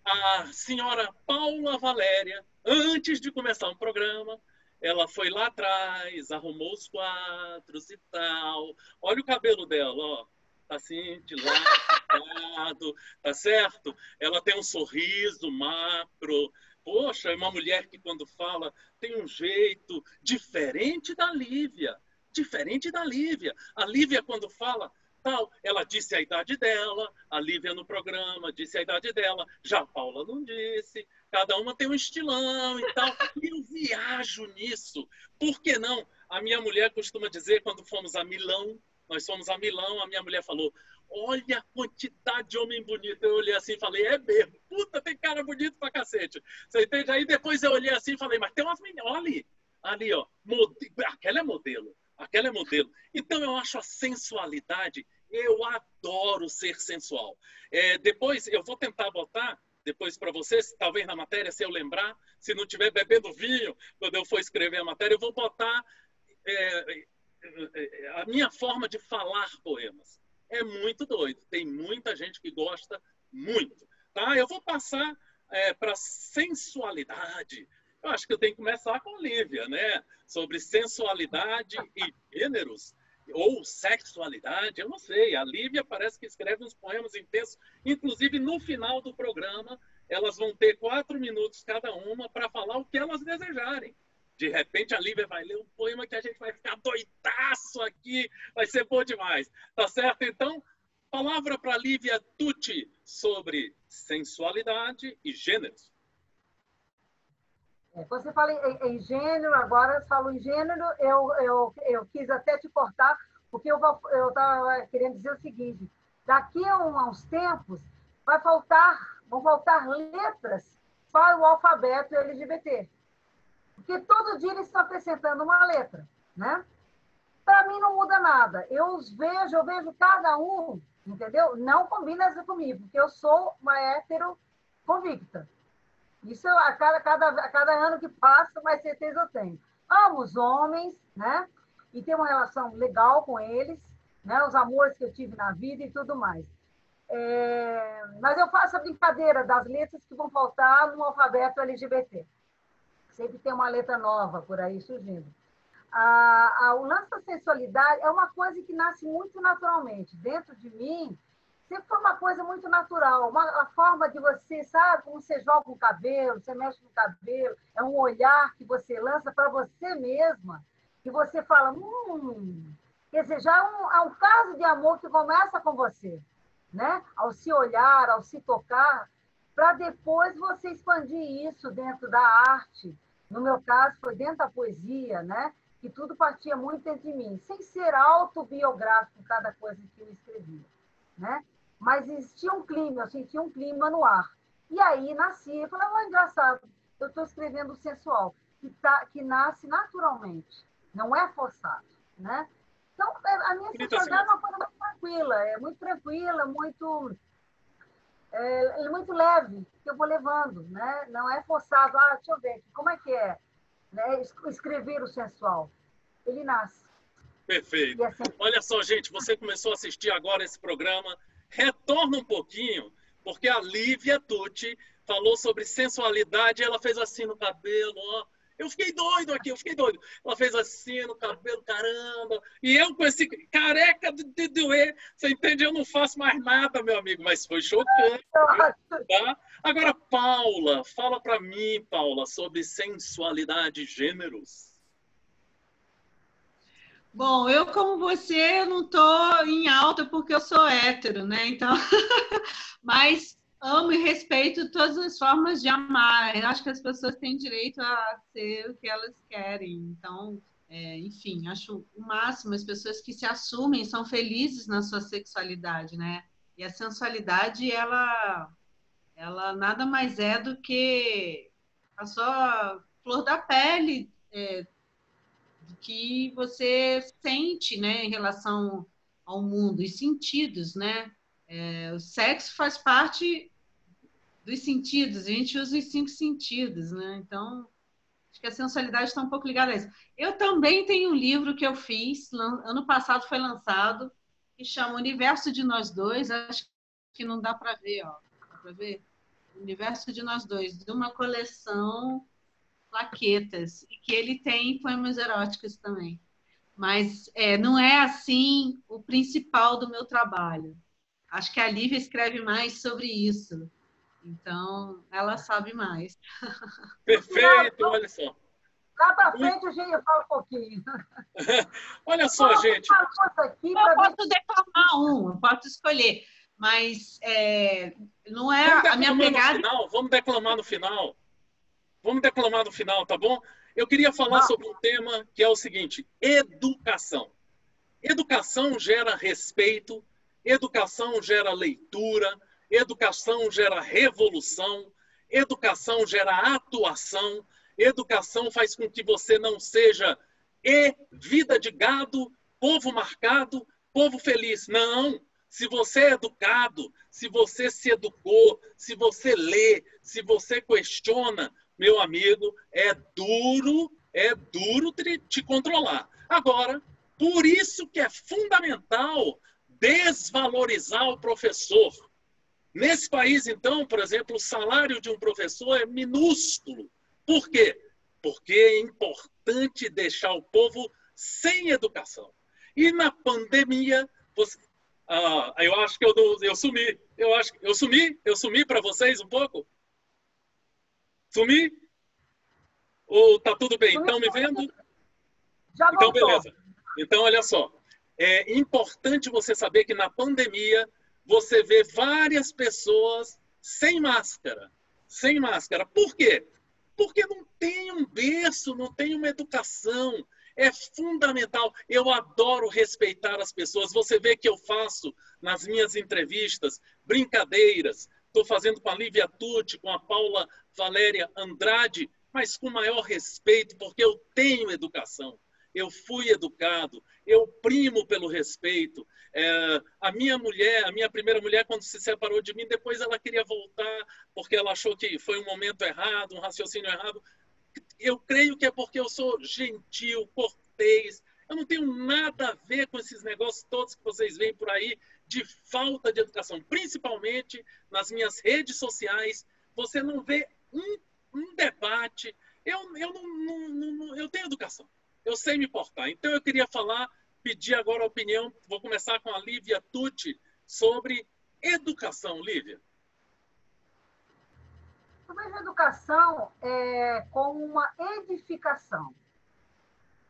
A senhora Paula Valéria, antes de começar um programa, ela foi lá atrás, arrumou os quadros e tal. Olha o cabelo dela, ó. Tá assim, de lado, tá certo? Ela tem um sorriso macro. Poxa, é uma mulher que quando fala tem um jeito diferente da Lívia. diferente da Lívia. A Lívia, quando fala tal, ela disse a idade dela, a Lívia no programa disse a idade dela, já a Paula não disse, cada uma tem um estilão e tal. E eu viajo nisso. Por que não? A minha mulher costuma dizer, quando fomos a Milão, nós fomos a Milão, a minha mulher falou, olha a quantidade de homem bonito. Eu olhei assim e falei, é mesmo, puta, tem cara bonito pra cacete. Você entende? Aí depois eu olhei assim e falei, mas tem umas meninas, olha ali, ó, aquela é modelo. Aquela é modelo. Então, eu acho a sensualidade, eu adoro ser sensual. Depois, eu vou tentar botar, depois para vocês, talvez na matéria, se eu lembrar, se não estiver bebendo vinho, quando eu for escrever a matéria, eu vou botar a minha forma de falar poemas. É muito doido. Tem muita gente que gosta muito. Tá? Eu vou passar para sensualidade. Eu acho que eu tenho que começar com a Lívia, né? Sobre sensualidade e gêneros, ou sexualidade, eu não sei. A Lívia parece que escreve uns poemas intensos. Inclusive, no final do programa, elas vão ter 4 minutos cada uma para falar o que elas desejarem. De repente, a Lívia vai ler um poema que a gente vai ficar doidaço aqui. Vai ser bom demais. Tá certo? Então, palavra para a Lívia Tucci sobre sensualidade e gêneros. Você fala em gênero, agora eu falo em gênero, eu quis até te cortar, porque eu estava querendo dizer o seguinte, daqui a uns tempos vão faltar letras para o alfabeto LGBT. Porque todo dia eles estão acrescentando uma letra, né? Para mim não muda nada. Eu vejo cada um, entendeu? Não combina comigo, porque eu sou uma hétero convicta. Isso a cada ano que passa, mais certeza eu tenho. Amo os homens, né? E tenho uma relação legal com eles, né? Os amores que eu tive na vida e tudo mais. Mas eu faço a brincadeira das letras que vão faltar no alfabeto LGBT. Sempre tem uma letra nova por aí surgindo. O lance da sensualidade é uma coisa que nasce muito naturalmente. Dentro de mim, sempre foi uma coisa muito natural, a forma de você, sabe, como você joga o cabelo, você mexe no cabelo, é um olhar que você lança para você mesma, que você fala, quer dizer, já é um caso de amor que começa com você, né? Ao se olhar, ao se tocar, para depois você expandir isso dentro da arte. No meu caso, foi dentro da poesia, né? Que tudo partia muito de mim, sem ser autobiográfico cada coisa que eu escrevia, né? Mas existia um clima, eu sentia um clima no ar. E aí nasci, eu falei, engraçado, eu estou escrevendo o sensual, que nasce naturalmente, não é forçado, né? Então, a minha sensualidade é uma coisa muito tranquila, muito leve, que eu vou levando, né? Não é forçado, deixa eu ver, como é que é, né? Escrever o sensual, ele nasce. Perfeito. Assim... Olha só, gente, você começou a assistir agora esse programa, retorna um pouquinho, porque a Lívia Tucci falou sobre sensualidade, ela fez assim no cabelo, ó. Eu fiquei doido aqui, eu fiquei doido. Ela fez assim no cabelo, caramba. E eu com esse careca de doer, você entende? Eu não faço mais nada, meu amigo, mas foi chocante. Tá? Agora, Paula, fala para mim, Paula, sobre sensualidade e gêneros. Bom, eu como você não estou em alta porque eu sou hétero, né? Então, mas amo e respeito todas as formas de amar. Eu acho que as pessoas têm direito a ser o que elas querem. Então, enfim, acho o máximo as pessoas que se assumem, são felizes na sua sexualidade, né? E a sensualidade, ela nada mais é do que a sua flor da pele, que você sente, né, em relação ao mundo, os sentidos, né? O sexo faz parte dos sentidos, a gente usa os 5 sentidos, né? Então, acho que a sensualidade está um pouco ligada a isso. Eu também tenho um livro que eu fiz, ano passado foi lançado, que chama Universo de Nós Dois, acho que não dá para ver, ó. Dá para ver? Universo de Nós Dois, de uma coleção plaquetas, e que ele tem poemas eróticos também. Mas não é assim o principal do meu trabalho. Acho que a Lívia escreve mais sobre isso. Então, ela sabe mais. Perfeito, olha só. Lá para frente a gente fala um pouquinho. Olha só, gente. Eu posso declamar um, eu posso escolher, mas não é a minha pegada. Vamos declamar no final. Vamos declamar no final, tá bom? Eu queria falar sobre um tema que é o seguinte: educação. Educação gera respeito, educação gera leitura, educação gera revolução, educação gera atuação, educação faz com que você não seja vida de gado, povo marcado, povo feliz. Não! Se você é educado, se você se educou, se você lê, se você questiona, meu amigo, é duro te controlar. Agora, por isso que é fundamental desvalorizar o professor. Nesse país, então, por exemplo, o salário de um professor é minúsculo. Por quê? Porque é importante deixar o povo sem educação. E na pandemia, eu acho que eu sumi. Eu sumi para vocês um pouco? Sumi? Ou tá tudo bem? Estão me vendo? Já voltou. Então, beleza. Então, olha só. É importante você saber que na pandemia você vê várias pessoas sem máscara. Sem máscara. Por quê? Porque não tem um berço, não tem uma educação. É fundamental. Eu adoro respeitar as pessoas. Você vê que eu faço nas minhas entrevistas brincadeiras. Estou fazendo com a Lívia Tucci, com a Paula Valéria Andrade, mas com maior respeito, porque eu tenho educação. Eu fui educado, eu primo pelo respeito. A minha primeira mulher, quando se separou de mim, depois ela queria voltar, porque ela achou que foi um momento errado, um raciocínio errado. Eu creio que é porque eu sou gentil, cortês. Eu não tenho nada a ver com esses negócios todos que vocês veem por aí de falta de educação. Principalmente nas minhas redes sociais, você não vê um debate. Eu tenho educação. Eu sei me portar. Então, eu queria pedir agora a opinião, vou começar com a Lívia Tucci, sobre educação. Lívia. Eu vejo a educação como uma edificação.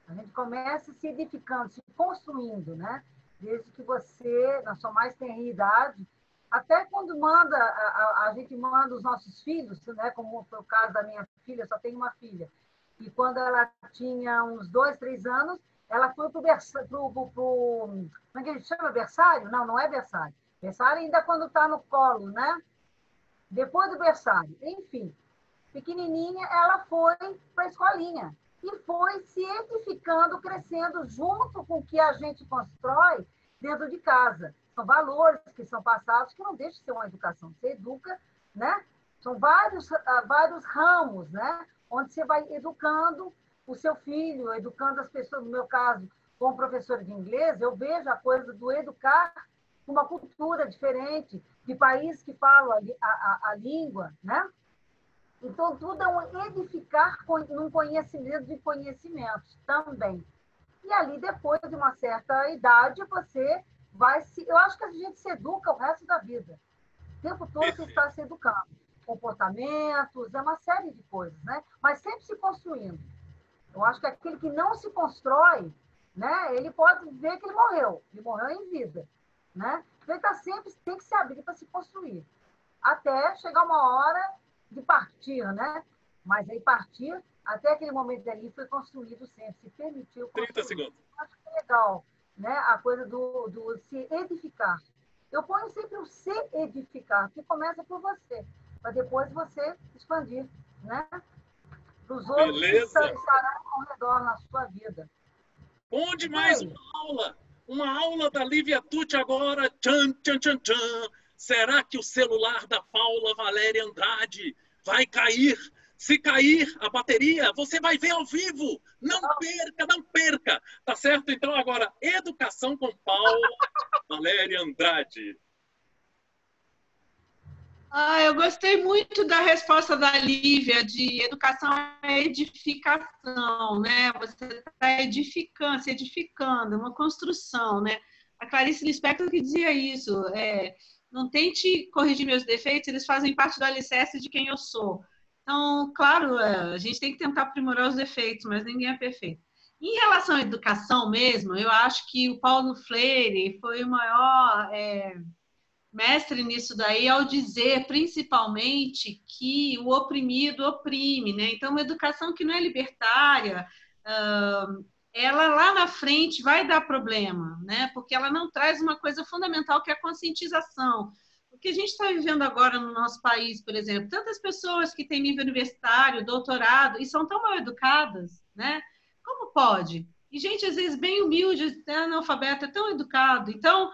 A gente começa se edificando, se construindo, né? Desde que você, na sua mais tenra idade, até quando a gente manda os nossos filhos, né? Como foi o caso da minha filha, eu só tenho uma filha. E quando ela tinha uns 2, 3 anos, ela foi para o como é que a gente chama? Berçário? Não, não é berçário. Berçário ainda quando está no colo, né? Depois do berçário. Enfim, pequenininha, ela foi para a escolinha. E foi se edificando, crescendo junto com o que a gente constrói dentro de casa. São valores que são passados, que não deixam de ser uma educação. Você educa, né? São vários ramos, né? Onde você vai educando o seu filho, educando as pessoas. No meu caso, como professora de inglês, eu vejo a coisa do educar uma cultura diferente, de país que falam a língua, né? Então, tudo é um edificar num conhecimento de conhecimentos também. E ali, depois de uma certa idade, você vai se... Eu acho que a gente se educa o resto da vida. O tempo todo você está se educando. Comportamentos, é uma série de coisas, né? Mas sempre se construindo. Eu acho que aquele que não se constrói, né? Ele pode ver que ele morreu em vida, né? Então, ele sempre tem que se abrir para se construir, até chegar uma hora de partir, né? Mas aí partir, até aquele momento ali, foi construído sempre, se permitiu construir. 30 segundos. Acho que é legal, né? A coisa do se edificar. Eu ponho sempre o se edificar, que começa por você, para depois você expandir, né? Para os outros que estarão ao redor na sua vida. Bom demais, uma aula da Lívia Tucci agora. Tchan, tchan, tchan, tchan. Será que o celular da Paula Valéria Andrade vai cair? Se cair a bateria, você vai ver ao vivo. Não perca, não perca. Tá certo? Então, agora, educação com Paula Valéria Andrade. Eu gostei muito da resposta da Lívia, de educação é edificação, né? Você está edificando, se edificando, uma construção, né? A Clarice Lispector que dizia isso, não tente corrigir meus defeitos, eles fazem parte do alicerce de quem eu sou. Então, claro, a gente tem que tentar aprimorar os defeitos, mas ninguém é perfeito. Em relação à educação mesmo, eu acho que o Paulo Freire foi o maior mestre nisso daí, ao dizer, principalmente, que o oprimido oprime, né? Então, uma educação que não é libertária, ela lá na frente vai dar problema, né? Porque ela não traz uma coisa fundamental que é a conscientização. O que a gente está vivendo agora no nosso país, por exemplo, tantas pessoas que têm nível universitário, doutorado, e são tão mal educadas, né? Como pode? E gente, às vezes, bem humilde, analfabeto, é tão educado. Então,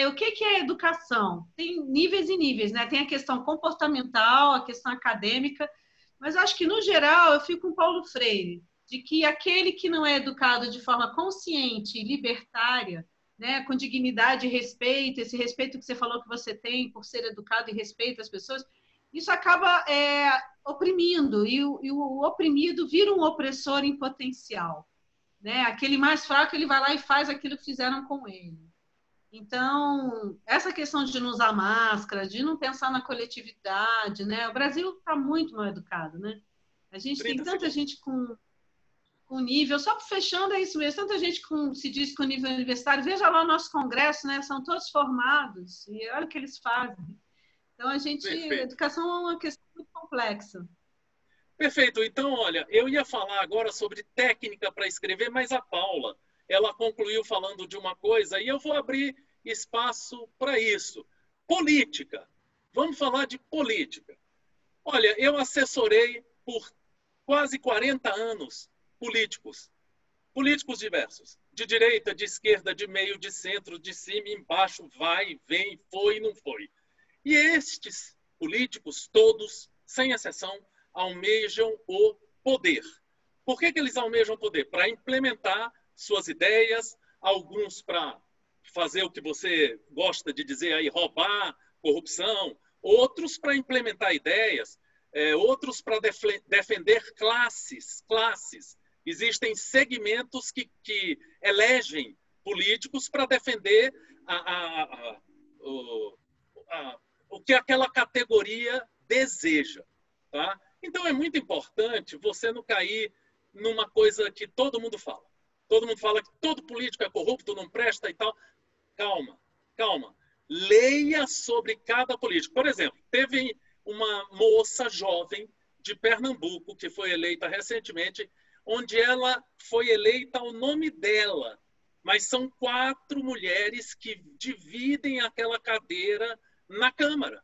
o que é educação? Tem níveis e níveis, né? Tem a questão comportamental, a questão acadêmica, mas eu acho que, no geral, eu fico com Paulo Freire, de que aquele que não é educado de forma consciente e libertária, né, com dignidade e respeito, esse respeito que você falou que você tem por ser educado e respeita as pessoas, isso acaba oprimindo, e o oprimido vira um opressor em potencial. Né? Aquele mais fraco, ele vai lá e faz aquilo que fizeram com ele. Então, essa questão de não usar máscara, de não pensar na coletividade, né? O Brasil está muito mal educado, né? A gente tem tanta gente com nível, só fechando é isso mesmo, tanta gente se diz com nível universitário, veja lá o nosso congresso, né? São todos formados, e olha o que eles fazem. Então, a educação é uma questão muito complexa. Perfeito. Então, olha, eu ia falar agora sobre técnica para escrever, mas a Paula, ela concluiu falando de uma coisa e eu vou abrir espaço para isso. Política. Vamos falar de política. Olha, eu assessorei por quase 40 anos políticos diversos, de direita, de esquerda, de meio, de centro, de cima, embaixo, vai, vem, foi e não foi. E estes políticos, todos, sem exceção, almejam o poder. Por que eles almejam o poder? Para implementar suas ideias, alguns para fazer o que você gosta de dizer aí, roubar, corrupção, outros para implementar ideias, outros para defender classes. Existem segmentos que elegem políticos para defender o que aquela categoria deseja. Tá? Então, é muito importante você não cair numa coisa que todo mundo fala. Todo mundo fala que todo político é corrupto, não presta e tal. Calma. Leia sobre cada político. Por exemplo, teve uma moça jovem de Pernambuco que foi eleita recentemente, onde ela foi eleita ao nome dela. Mas são 4 mulheres que dividem aquela cadeira na Câmara.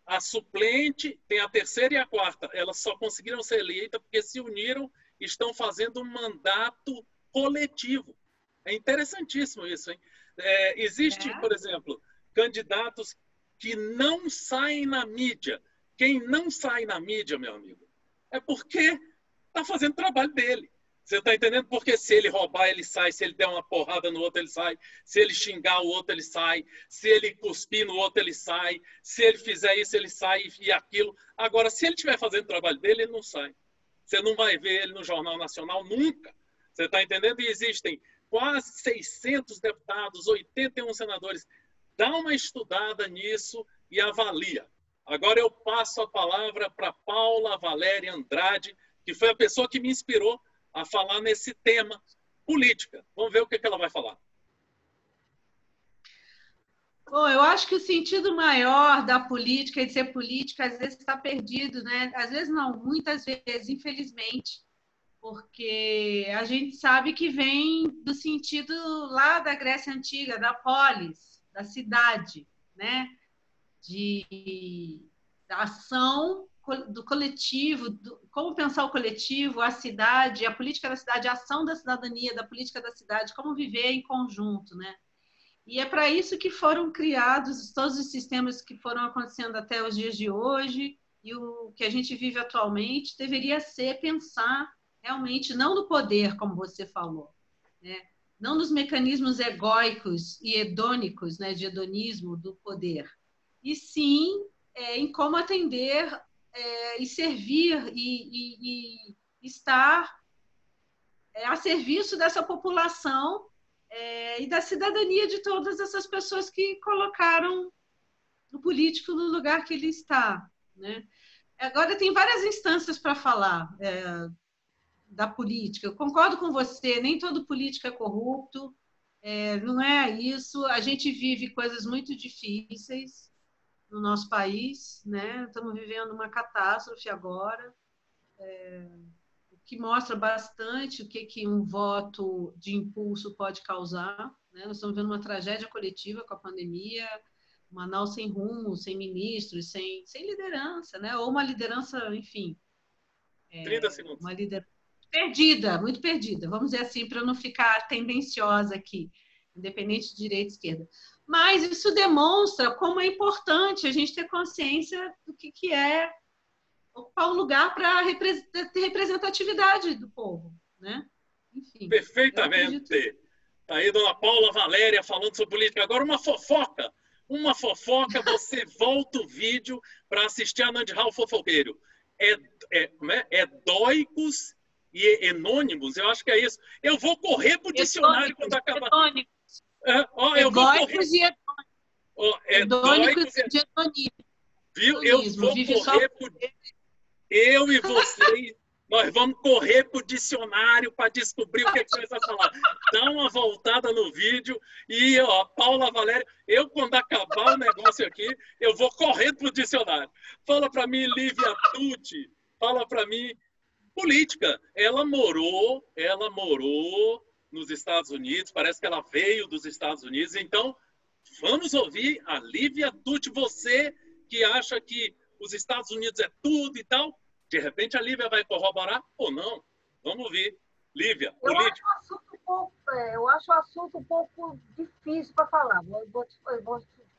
A suplente tem a 3ª e a 4ª. Elas só conseguiram ser eleitas porque se uniram e estão fazendo um mandato coletivo. É interessantíssimo isso, hein? Existe, por exemplo, candidatos que não saem na mídia. Quem não sai na mídia, meu amigo, é porque está fazendo o trabalho dele. Você está entendendo? Porque se ele roubar, ele sai. Se ele der uma porrada no outro, ele sai. Se ele xingar o outro, ele sai. Se ele cuspir no outro, ele sai. Se ele fizer isso, ele sai e aquilo. Agora, se ele estiver fazendo o trabalho dele, ele não sai. Você não vai ver ele no Jornal Nacional nunca. Você está entendendo? E existem quase 600 deputados, 81 senadores. Dá uma estudada nisso e avalia. Agora eu passo a palavra para Paula Valéria Andrade, que foi a pessoa que me inspirou a falar nesse tema, política. Vamos ver o que ela vai falar. Bom, eu acho que o sentido maior da política e de ser política às vezes está perdido, né? Às vezes não, muitas vezes, infelizmente, porque a gente sabe que vem do sentido lá da Grécia Antiga, da polis, da cidade, né? Da ação do coletivo, como pensar o coletivo, a cidade, a política da cidade, a ação da cidadania, da política da cidade, como viver em conjunto, né? E é para isso que foram criados todos os sistemas que foram acontecendo até os dias de hoje, e o que a gente vive atualmente deveria ser pensar realmente não no poder, como você falou, né? Não nos mecanismos egóicos e hedônicos, né, de hedonismo do poder, e sim em como atender e servir e estar a serviço dessa população e da cidadania de todas essas pessoas que colocaram o político no lugar que ele está, né? Agora, tem várias instâncias para falar da política. Eu concordo com você, nem todo político é corrupto, não é isso. A gente vive coisas muito difíceis no nosso país, né? Estamos vivendo uma catástrofe agora, o que mostra bastante o que um voto de impulso pode causar, né? Nós estamos vendo uma tragédia coletiva com a pandemia, Manaus sem rumo, sem ministros, sem liderança, né? Ou uma liderança, enfim, 30 segundos. uma liderança perdida, muito perdida, vamos dizer assim, para não ficar tendenciosa aqui, independente de direita e esquerda. Mas isso demonstra como é importante a gente ter consciência do que é ocupar um lugar para ter representatividade do povo, né? Enfim. Perfeitamente. Tá aí dona Paula Valéria falando sobre política. Agora uma fofoca. Uma fofoca, você volta o vídeo para assistir a Nandi Hall Fofoqueiro. É dóicos e enônimos, eu acho que é isso. Eu vou correr pro dicionário quando acabar. Eu vou correr. Edônicos e hedonismo. Viu? Eu vou correr pro... Eu e vocês, nós vamos correr pro dicionário para descobrir o que você vai falar. Dá uma voltada no vídeo e, ó, Paula Valéria, eu quando acabar o negócio aqui, eu vou correndo pro dicionário. Fala para mim, Lívia Tucci, fala para mim, política. Ela morou nos Estados Unidos, parece que ela veio dos Estados Unidos, então vamos ouvir a Lívia Tucci, você que acha que os Estados Unidos é tudo e tal, de repente a Lívia vai corroborar ou não. Vamos ouvir. Lívia, política. Eu acho o assunto um pouco difícil para falar, vou te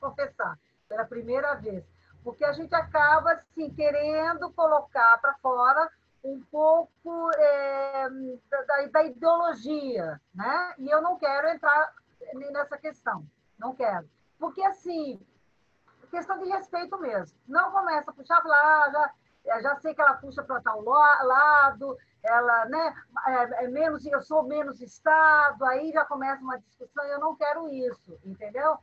confessar, pela primeira vez. Porque a gente acaba assim, querendo colocar para fora um pouco da ideologia, né? E eu não quero entrar nessa questão, não quero. Porque, assim, questão de respeito mesmo. Não começa a puxar lá, já sei que ela puxa para tal lado, ela, né, eu sou menos Estado, aí já começa uma discussão e eu não quero isso, entendeu?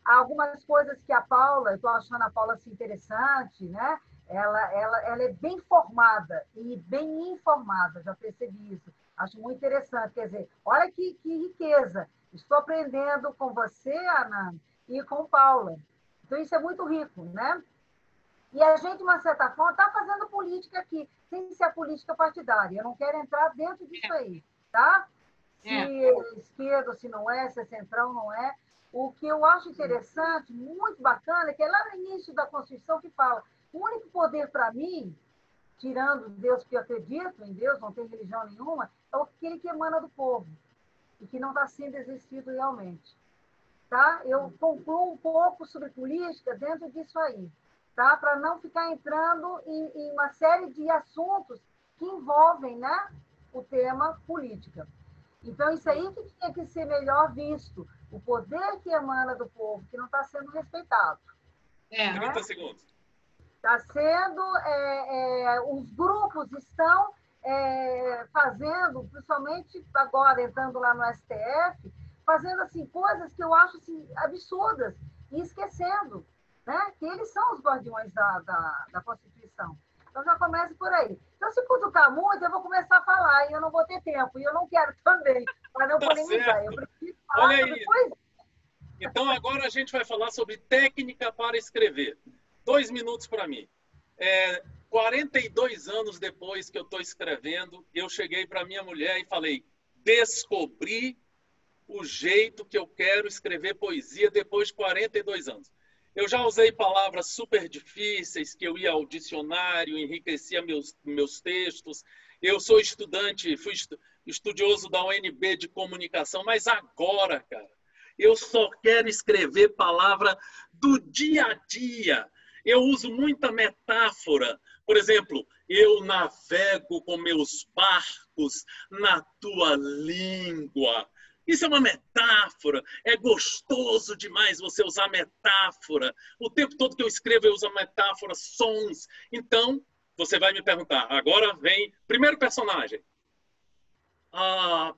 Há algumas coisas que a Paula, eu estou achando a Paula assim, interessante, né? Ela é bem formada e bem informada, já percebi isso. Acho muito interessante. Quer dizer, olha que riqueza. Estou aprendendo com você, Ana, e com Paula. Então, isso é muito rico, né? E a gente, de uma certa forma, está fazendo política aqui, sem ser a política partidária. Eu não quero entrar dentro disso aí, tá? Se é esquerda, se não é, se é centrão, não é. O que eu acho interessante, muito bacana, é que é lá no início da Constituição que fala o único poder para mim, tirando Deus, que eu acredito em Deus, não tem religião nenhuma, é aquele que emana do povo e que não está sendo exercido realmente. Tá? Eu concluo um pouco sobre política dentro disso aí, tá? Para não ficar entrando em uma série de assuntos que envolvem, né, o tema política. Então, isso aí que tinha que ser melhor visto, o poder que emana do povo, que não está sendo respeitado. 30 segundos. Está sendo, os grupos estão fazendo, principalmente agora entrando lá no STF, fazendo assim, coisas que eu acho assim, absurdas e esquecendo, né, que eles são os guardiões da Constituição. Então já começa por aí. Então, se cutucar muito, eu vou começar a falar e eu não vou ter tempo. E eu não quero também, para não polemizar. Eu preciso falar. Olha aí. Então, agora a gente vai falar sobre técnica para escrever. 2 minutos para mim. 42 anos depois que eu estou escrevendo, eu cheguei para minha mulher e falei, descobri o jeito que eu quero escrever poesia depois de 42 anos. Eu já usei palavras super difíceis, que eu ia ao dicionário, enriquecia meus textos. Eu sou estudante, fui estudioso da UNB de comunicação, mas agora, cara, eu só quero escrever palavra do dia a dia. Eu uso muita metáfora. Por exemplo, eu navego com meus barcos na tua língua. Isso é uma metáfora. É gostoso demais você usar metáfora. O tempo todo que eu escrevo, eu uso metáfora, sons. Então, você vai me perguntar. Agora vem... Primeiro personagem.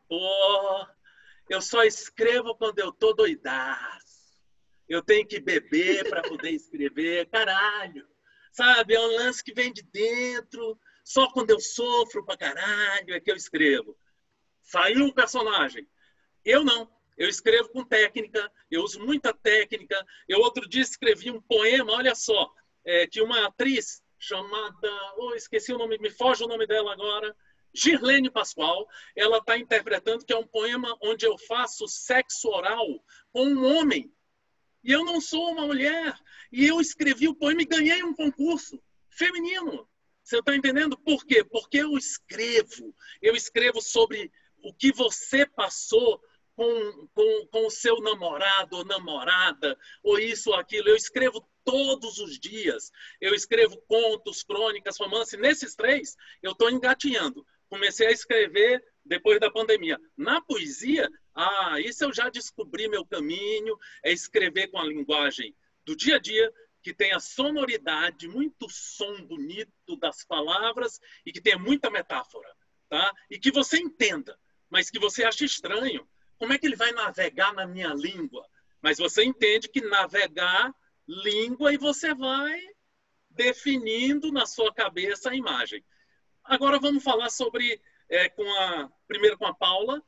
Pô... Eu só escrevo quando eu tô doidaço. Eu tenho que beber para poder escrever. Caralho. sabe? É um lance que vem de dentro. Só quando eu sofro pra caralho é que eu escrevo. Saiu um personagem. Eu não. Eu escrevo com técnica, eu uso muita técnica. Eu outro dia escrevi um poema, olha só, tinha uma atriz chamada, esqueci o nome, me foge o nome dela agora, Girlene Pascoal. Ela está interpretando que é um poema onde eu faço sexo oral com um homem. E eu não sou uma mulher. E eu escrevi o poema e ganhei um concurso feminino. Você está entendendo? Por quê? Porque eu escrevo sobre o que você passou com o seu namorado ou namorada, ou isso ou aquilo. Eu escrevo todos os dias. Eu escrevo contos, crônicas, romance. Nesses 3, eu estou engatinhando. Comecei a escrever depois da pandemia. Na poesia, isso eu já descobri meu caminho, é escrever com a linguagem do dia a dia, que tenha sonoridade, muito som bonito das palavras e que tenha muita metáfora, tá? E que você entenda, mas que você ache estranho. Como é que ele vai navegar na minha língua? Mas você entende que navegar língua e você vai definindo na sua cabeça a imagem. Agora vamos falar sobre, primeiro com a Paula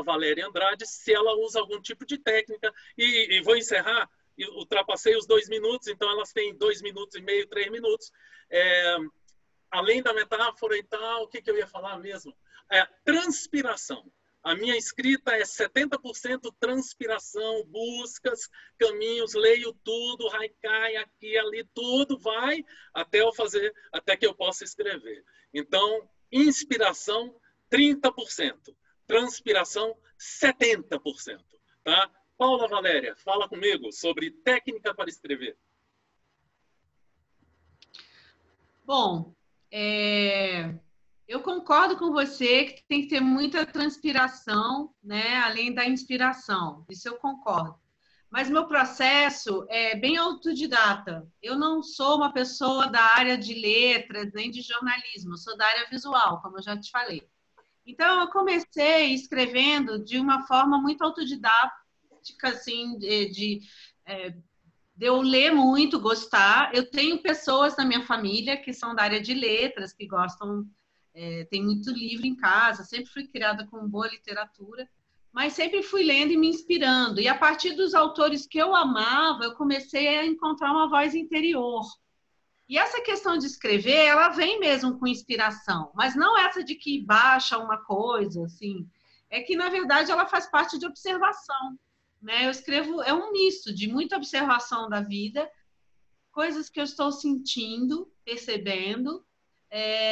Valéria Andrade, se ela usa algum tipo de técnica. E vou encerrar, ultrapassei os 2 minutos, então elas têm 2 minutos e meio, 3 minutos. Além da metáfora e tal, o que eu ia falar mesmo? Transpiração. A minha escrita é 70% transpiração, buscas, caminhos, leio tudo, haikai, aqui, ali, tudo vai até que eu possa escrever. Então, inspiração, 30%. Transpiração, 70%. Tá? Paula Valéria, fala comigo sobre técnica para escrever. Bom, eu concordo com você que tem que ter muita transpiração, né, além da inspiração. Isso eu concordo. Mas meu processo é bem autodidata. Eu não sou uma pessoa da área de letras nem de jornalismo, eu sou da área visual, como eu já te falei. Então, eu comecei escrevendo de uma forma muito autodidática, assim, de eu ler muito, gostar. Eu tenho pessoas na minha família que são da área de letras, que gostam, tem muito livro em casa, sempre fui criada com boa literatura, mas sempre fui lendo e me inspirando. E a partir dos autores que eu amava, eu comecei a encontrar uma voz interior. E essa questão de escrever, ela vem mesmo com inspiração, mas não essa de que baixa uma coisa, assim. É que, na verdade, ela faz parte de observação, né? Eu escrevo, é um misto de muita observação da vida, coisas que eu estou sentindo, percebendo,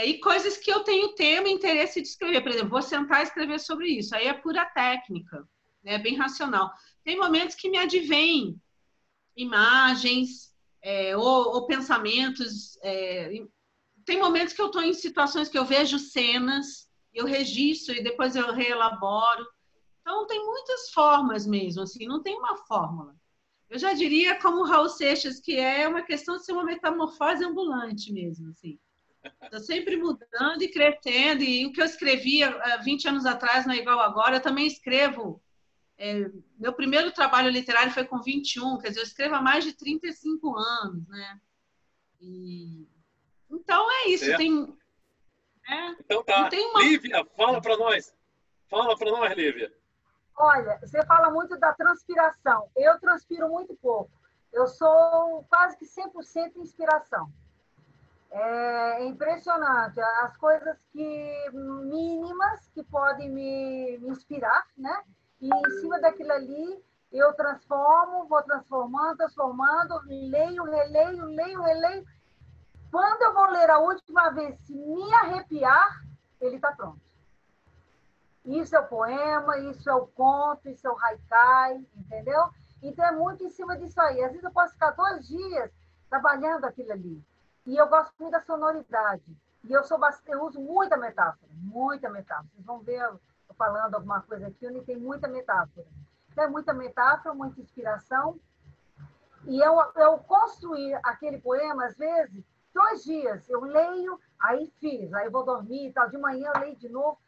e coisas que eu tenho tema e interesse de escrever. Por exemplo, vou sentar e escrever sobre isso. Aí é pura técnica, né? Bem racional. Tem momentos que me advêm imagens, ou pensamentos. Tem momentos que eu estou em situações que eu vejo cenas, eu registro e depois eu reelaboro. Então, tem muitas formas mesmo, assim, não tem uma fórmula. Eu já diria, como o Raul Seixas, que é uma questão de ser uma metamorfose ambulante mesmo, assim. Estou sempre mudando e crescendo, e o que eu escrevia 20 anos atrás não é igual agora, eu também escrevo. Meu primeiro trabalho literário foi com 21, quer dizer, eu escrevo há mais de 35 anos, né? Então, é isso. Tem, então tá. Lívia, fala para nós. Fala para nós, Lívia. Olha, você fala muito da transpiração. Eu transpiro muito pouco. Eu sou quase que 100% inspiração. É impressionante. As coisas mínimas que podem me inspirar, né? E em cima daquilo ali, eu vou transformando, leio, releio. Quando eu vou ler a última vez, se me arrepiar, ele está pronto. Isso é o poema, isso é o conto, isso é o haikai, entendeu? Então, é muito em cima disso aí. Às vezes eu posso ficar 2 dias trabalhando aquilo ali. E eu gosto muito da sonoridade. E eu uso muita metáfora, muita metáfora. Vocês vão ver eu falando alguma coisa aqui, onde tem muita metáfora. Então, é muita metáfora, muita inspiração. E eu construir aquele poema, às vezes, 2 dias. Eu leio, aí fiz, aí eu vou dormir e tal. De manhã eu leio de novo.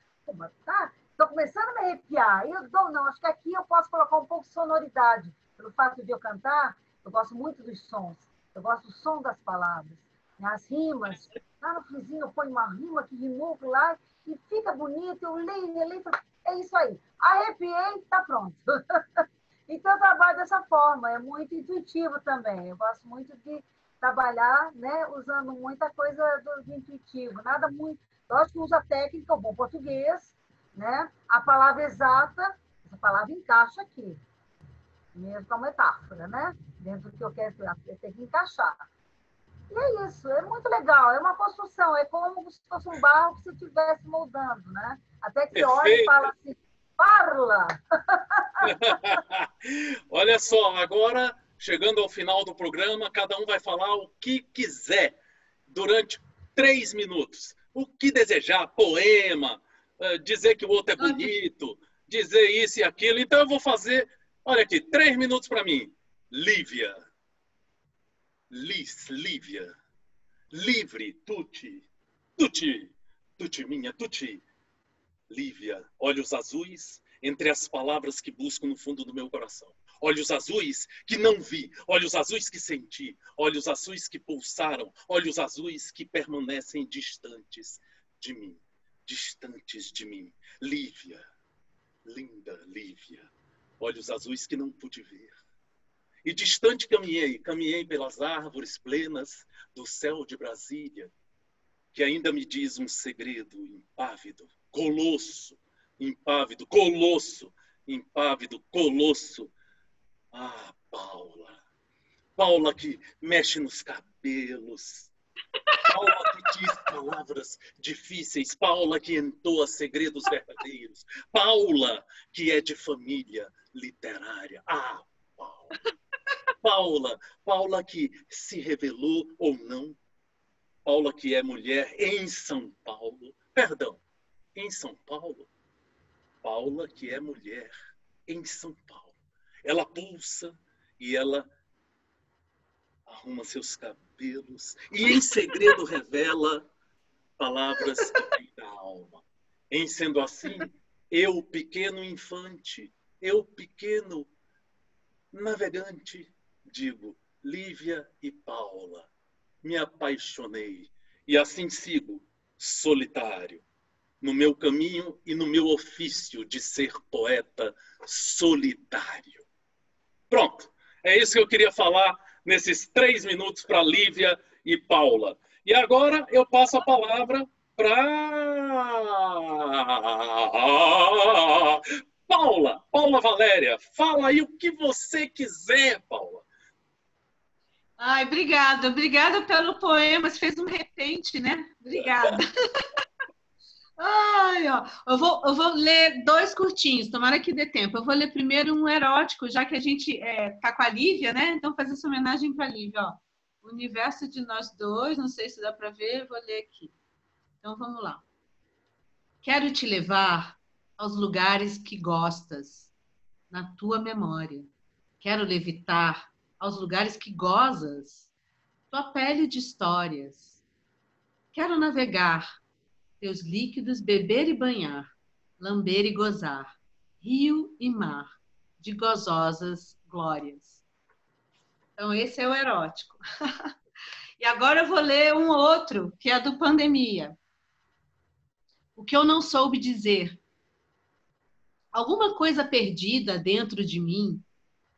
Tá? Estou começando a me arrepiar. Não, acho que aqui eu posso colocar um pouco de sonoridade. Pelo fato de eu cantar, eu gosto muito dos sons. Eu gosto do som das palavras. as rimas. Lá no finzinho eu ponho uma rima que rimou lá e fica bonito, eu leio, é isso aí. Arrepiei, está pronto. Então, eu trabalho dessa forma, é muito intuitivo também. Eu gosto muito de trabalhar, né, usando muita coisa do intuitivo, nada muito. Lógico que usa técnica, o bom português, né? A palavra exata, essa palavra encaixa aqui, mesmo com a metáfora, né? Dentro do que eu quero, eu tenho que encaixar. E é isso, é muito legal, é uma construção, é como se fosse um barro que você estivesse moldando, né? Até que você olha e fala assim, parla! Olha só, agora, chegando ao final do programa, cada um vai falar o que quiser durante 3 minutos. O que desejar, poema, dizer que o outro é bonito, dizer isso e aquilo. Então eu vou fazer, olha aqui, 3 minutos para mim. Lívia. Lívia. Livre, tutti. Tutti. Tutti minha, tutti. Lívia, olhos azuis entre as palavras que busco no fundo do meu coração. Olhos azuis que não vi, olhos azuis que senti, olhos azuis que pulsaram, olhos azuis que permanecem distantes de mim. Distantes de mim. Lívia, linda Lívia, olhos azuis que não pude ver. E distante caminhei pelas árvores plenas do céu de Brasília, que ainda me diz um segredo impávido, colosso, impávido, colosso, impávido, colosso. Ah, Paula. Paula que mexe nos cabelos. Paula que diz palavras difíceis. Paula que entoa segredos verdadeiros. Paula que é de família literária. Ah, Paula. Paula que se revelou ou não. Paula que é mulher em São Paulo. Perdão, em São Paulo. Paula que é mulher em São Paulo. Ela pulsa e ela arruma seus cabelos e em segredo revela palavras que vêm da alma. Em sendo assim, eu, pequeno infante, eu, pequeno navegante, digo, Lívia e Paula, me apaixonei e assim sigo, solitário, no meu caminho e no meu ofício de ser poeta solitário. Pronto, é isso que eu queria falar nesses 3 minutos para Lívia e Paula. E agora eu passo a palavra para Paula Valéria. Fala aí o que você quiser, Paula. Ai, obrigada pelo poema. Você fez um repente, né? Obrigada. Ai, ó, eu vou ler 2 curtinhos, tomara que dê tempo. Eu vou ler primeiro um erótico, já que a gente tá com a Lívia, né? Então, fazer essa homenagem para a Lívia, ó. O universo de nós dois, não sei se dá para ver, vou ler aqui. Então, vamos lá. Quero te levar aos lugares que gostas, na tua memória. Quero levitar aos lugares que gozas, tua pele de histórias. Quero navegar teus líquidos, beber e banhar, lamber e gozar, rio e mar, de gozosas glórias. Então, esse é o erótico. E agora eu vou ler um outro, que é do Pandemia. O que eu não soube dizer. Alguma coisa perdida dentro de mim,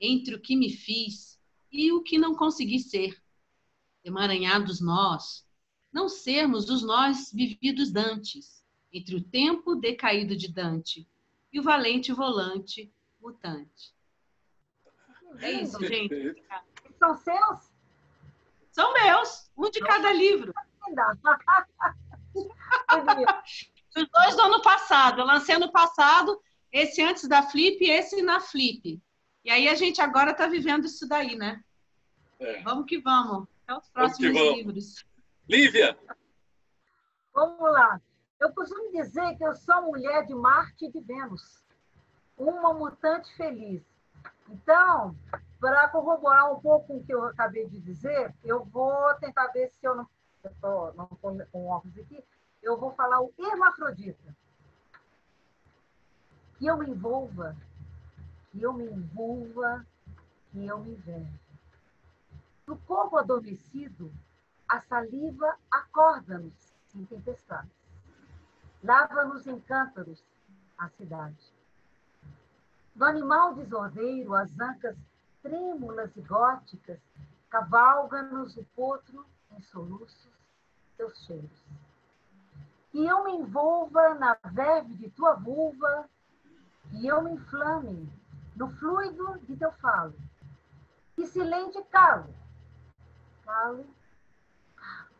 entre o que me fiz e o que não consegui ser. Emaranhados nós, não sermos os nós vividos dantes, entre o tempo decaído de Dante e o valente volante mutante. É isso, gente. São seus? São meus, um de cada livro. Os 2 do ano passado. Eu lancei ano passado, esse antes da Flip e esse na Flip. E aí a gente agora está vivendo isso daí, né? Vamos que vamos. Até os próximos livros. Lívia! Vamos lá. Eu costumo dizer que eu sou mulher de Marte e de Vênus. Uma mutante feliz. Então, para corroborar um pouco com o que eu acabei de dizer, eu vou tentar ver se eu não estou com óculos aqui, eu vou falar o hermafrodita. Que eu me envolva, que eu me envolva, que eu me veja. No corpo adormecido, a saliva acorda-nos em tempestades. Lava-nos em cântaros a cidade. Do animal desordeiro, as ancas trêmulas e góticas, cavalga-nos o potro em soluços, teus cheiros. Que eu me envolva na verve de tua vulva, que eu me inflame no fluido de teu falo. Que silente calo, calo, calo,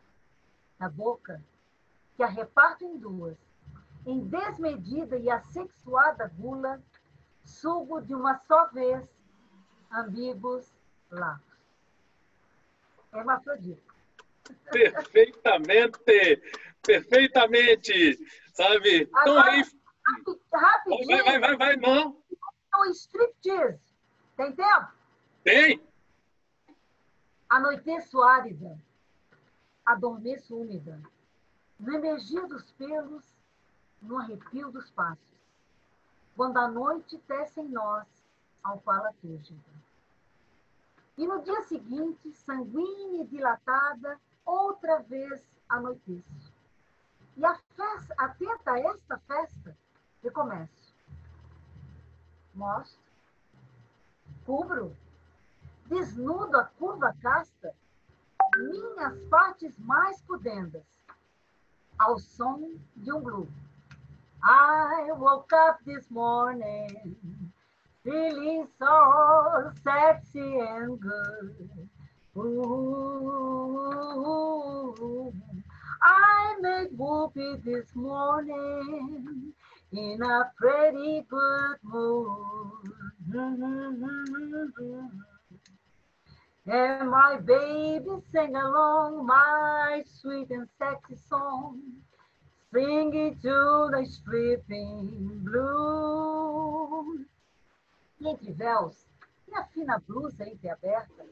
na boca, que a reparto em duas, em desmedida e assexuada gula, sugo de uma só vez, ambíguos laços. Hermafrodita. Perfeitamente, perfeitamente, sabe? Então Agora, aí... rapidinho. Vai, não. O striptease. Tem tempo? Tem. Anoiteço árida, adormeço úmida, no emergir dos pelos, no arrepio dos passos, quando a noite tece em nós alfala túrgida. E no dia seguinte, sanguínea e dilatada, outra vez anoiteço. E a festa, atenta a esta festa, recomeço. Mostro, cubro, desnudo a curva casta, minhas partes mais pudendas, ao som de um blues. I woke up this morning, feeling so sexy and good. Ooh, I made whoopee this morning in a pretty good mood. And my baby sang along my sweet and sexy song, singing to the sleeping blues. E entre véus, e a fina blusa entreaberta,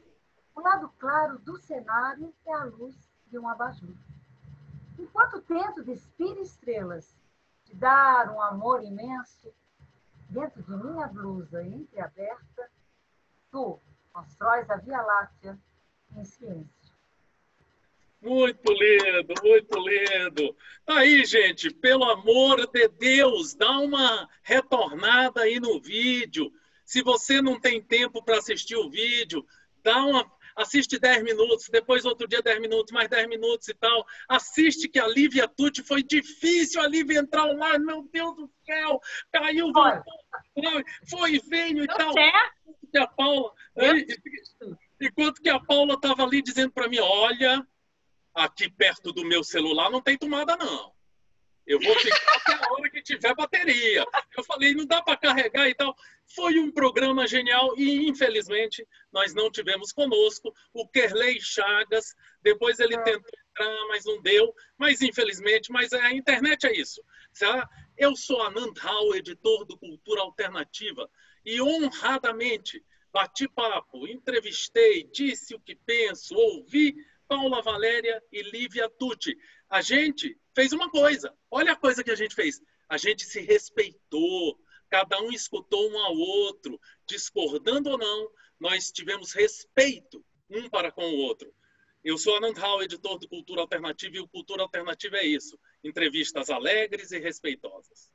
o lado claro do cenário é a luz de um abajur. Enquanto tento despir estrelas, de dar um amor imenso, dentro de minha blusa entreaberta, tu constróis a Via Láctea em silêncio. Muito lindo, muito lindo. Aí, gente, pelo amor de Deus, dá uma retornada aí no vídeo. Se você não tem tempo para assistir o vídeo, assiste 10 minutos, depois outro dia 10 minutos, mais 10 minutos e tal. Assiste que a Lívia Tucci foi difícil a Lívia entrar lá, meu Deus do céu, caiu, voltou, foi, veio e tal. E a Paula, enquanto que a Paula estava ali dizendo para mim, olha, aqui perto do meu celular não tem tomada não. Eu vou ficar até a hora que tiver bateria. Eu falei, não dá para carregar e tal. Foi um programa genial e, infelizmente, nós não tivemos conosco o Kerley Chagas. Depois ele tentou entrar, mas não deu. Mas, infelizmente, a internet é isso. Eu sou Anand Rao, editor do Cultura Alternativa, e honradamente bati papo, entrevistei, disse o que penso, ouvi Paula Valéria e Lívia Tucci. A gente fez uma coisa. Olha a coisa que a gente fez. A gente se respeitou. Cada um escutou um ao outro. Discordando ou não, nós tivemos respeito um para com o outro. Eu sou Anand Rao, editor do Cultura Alternativa, e o Cultura Alternativa é isso. Entrevistas alegres e respeitosas.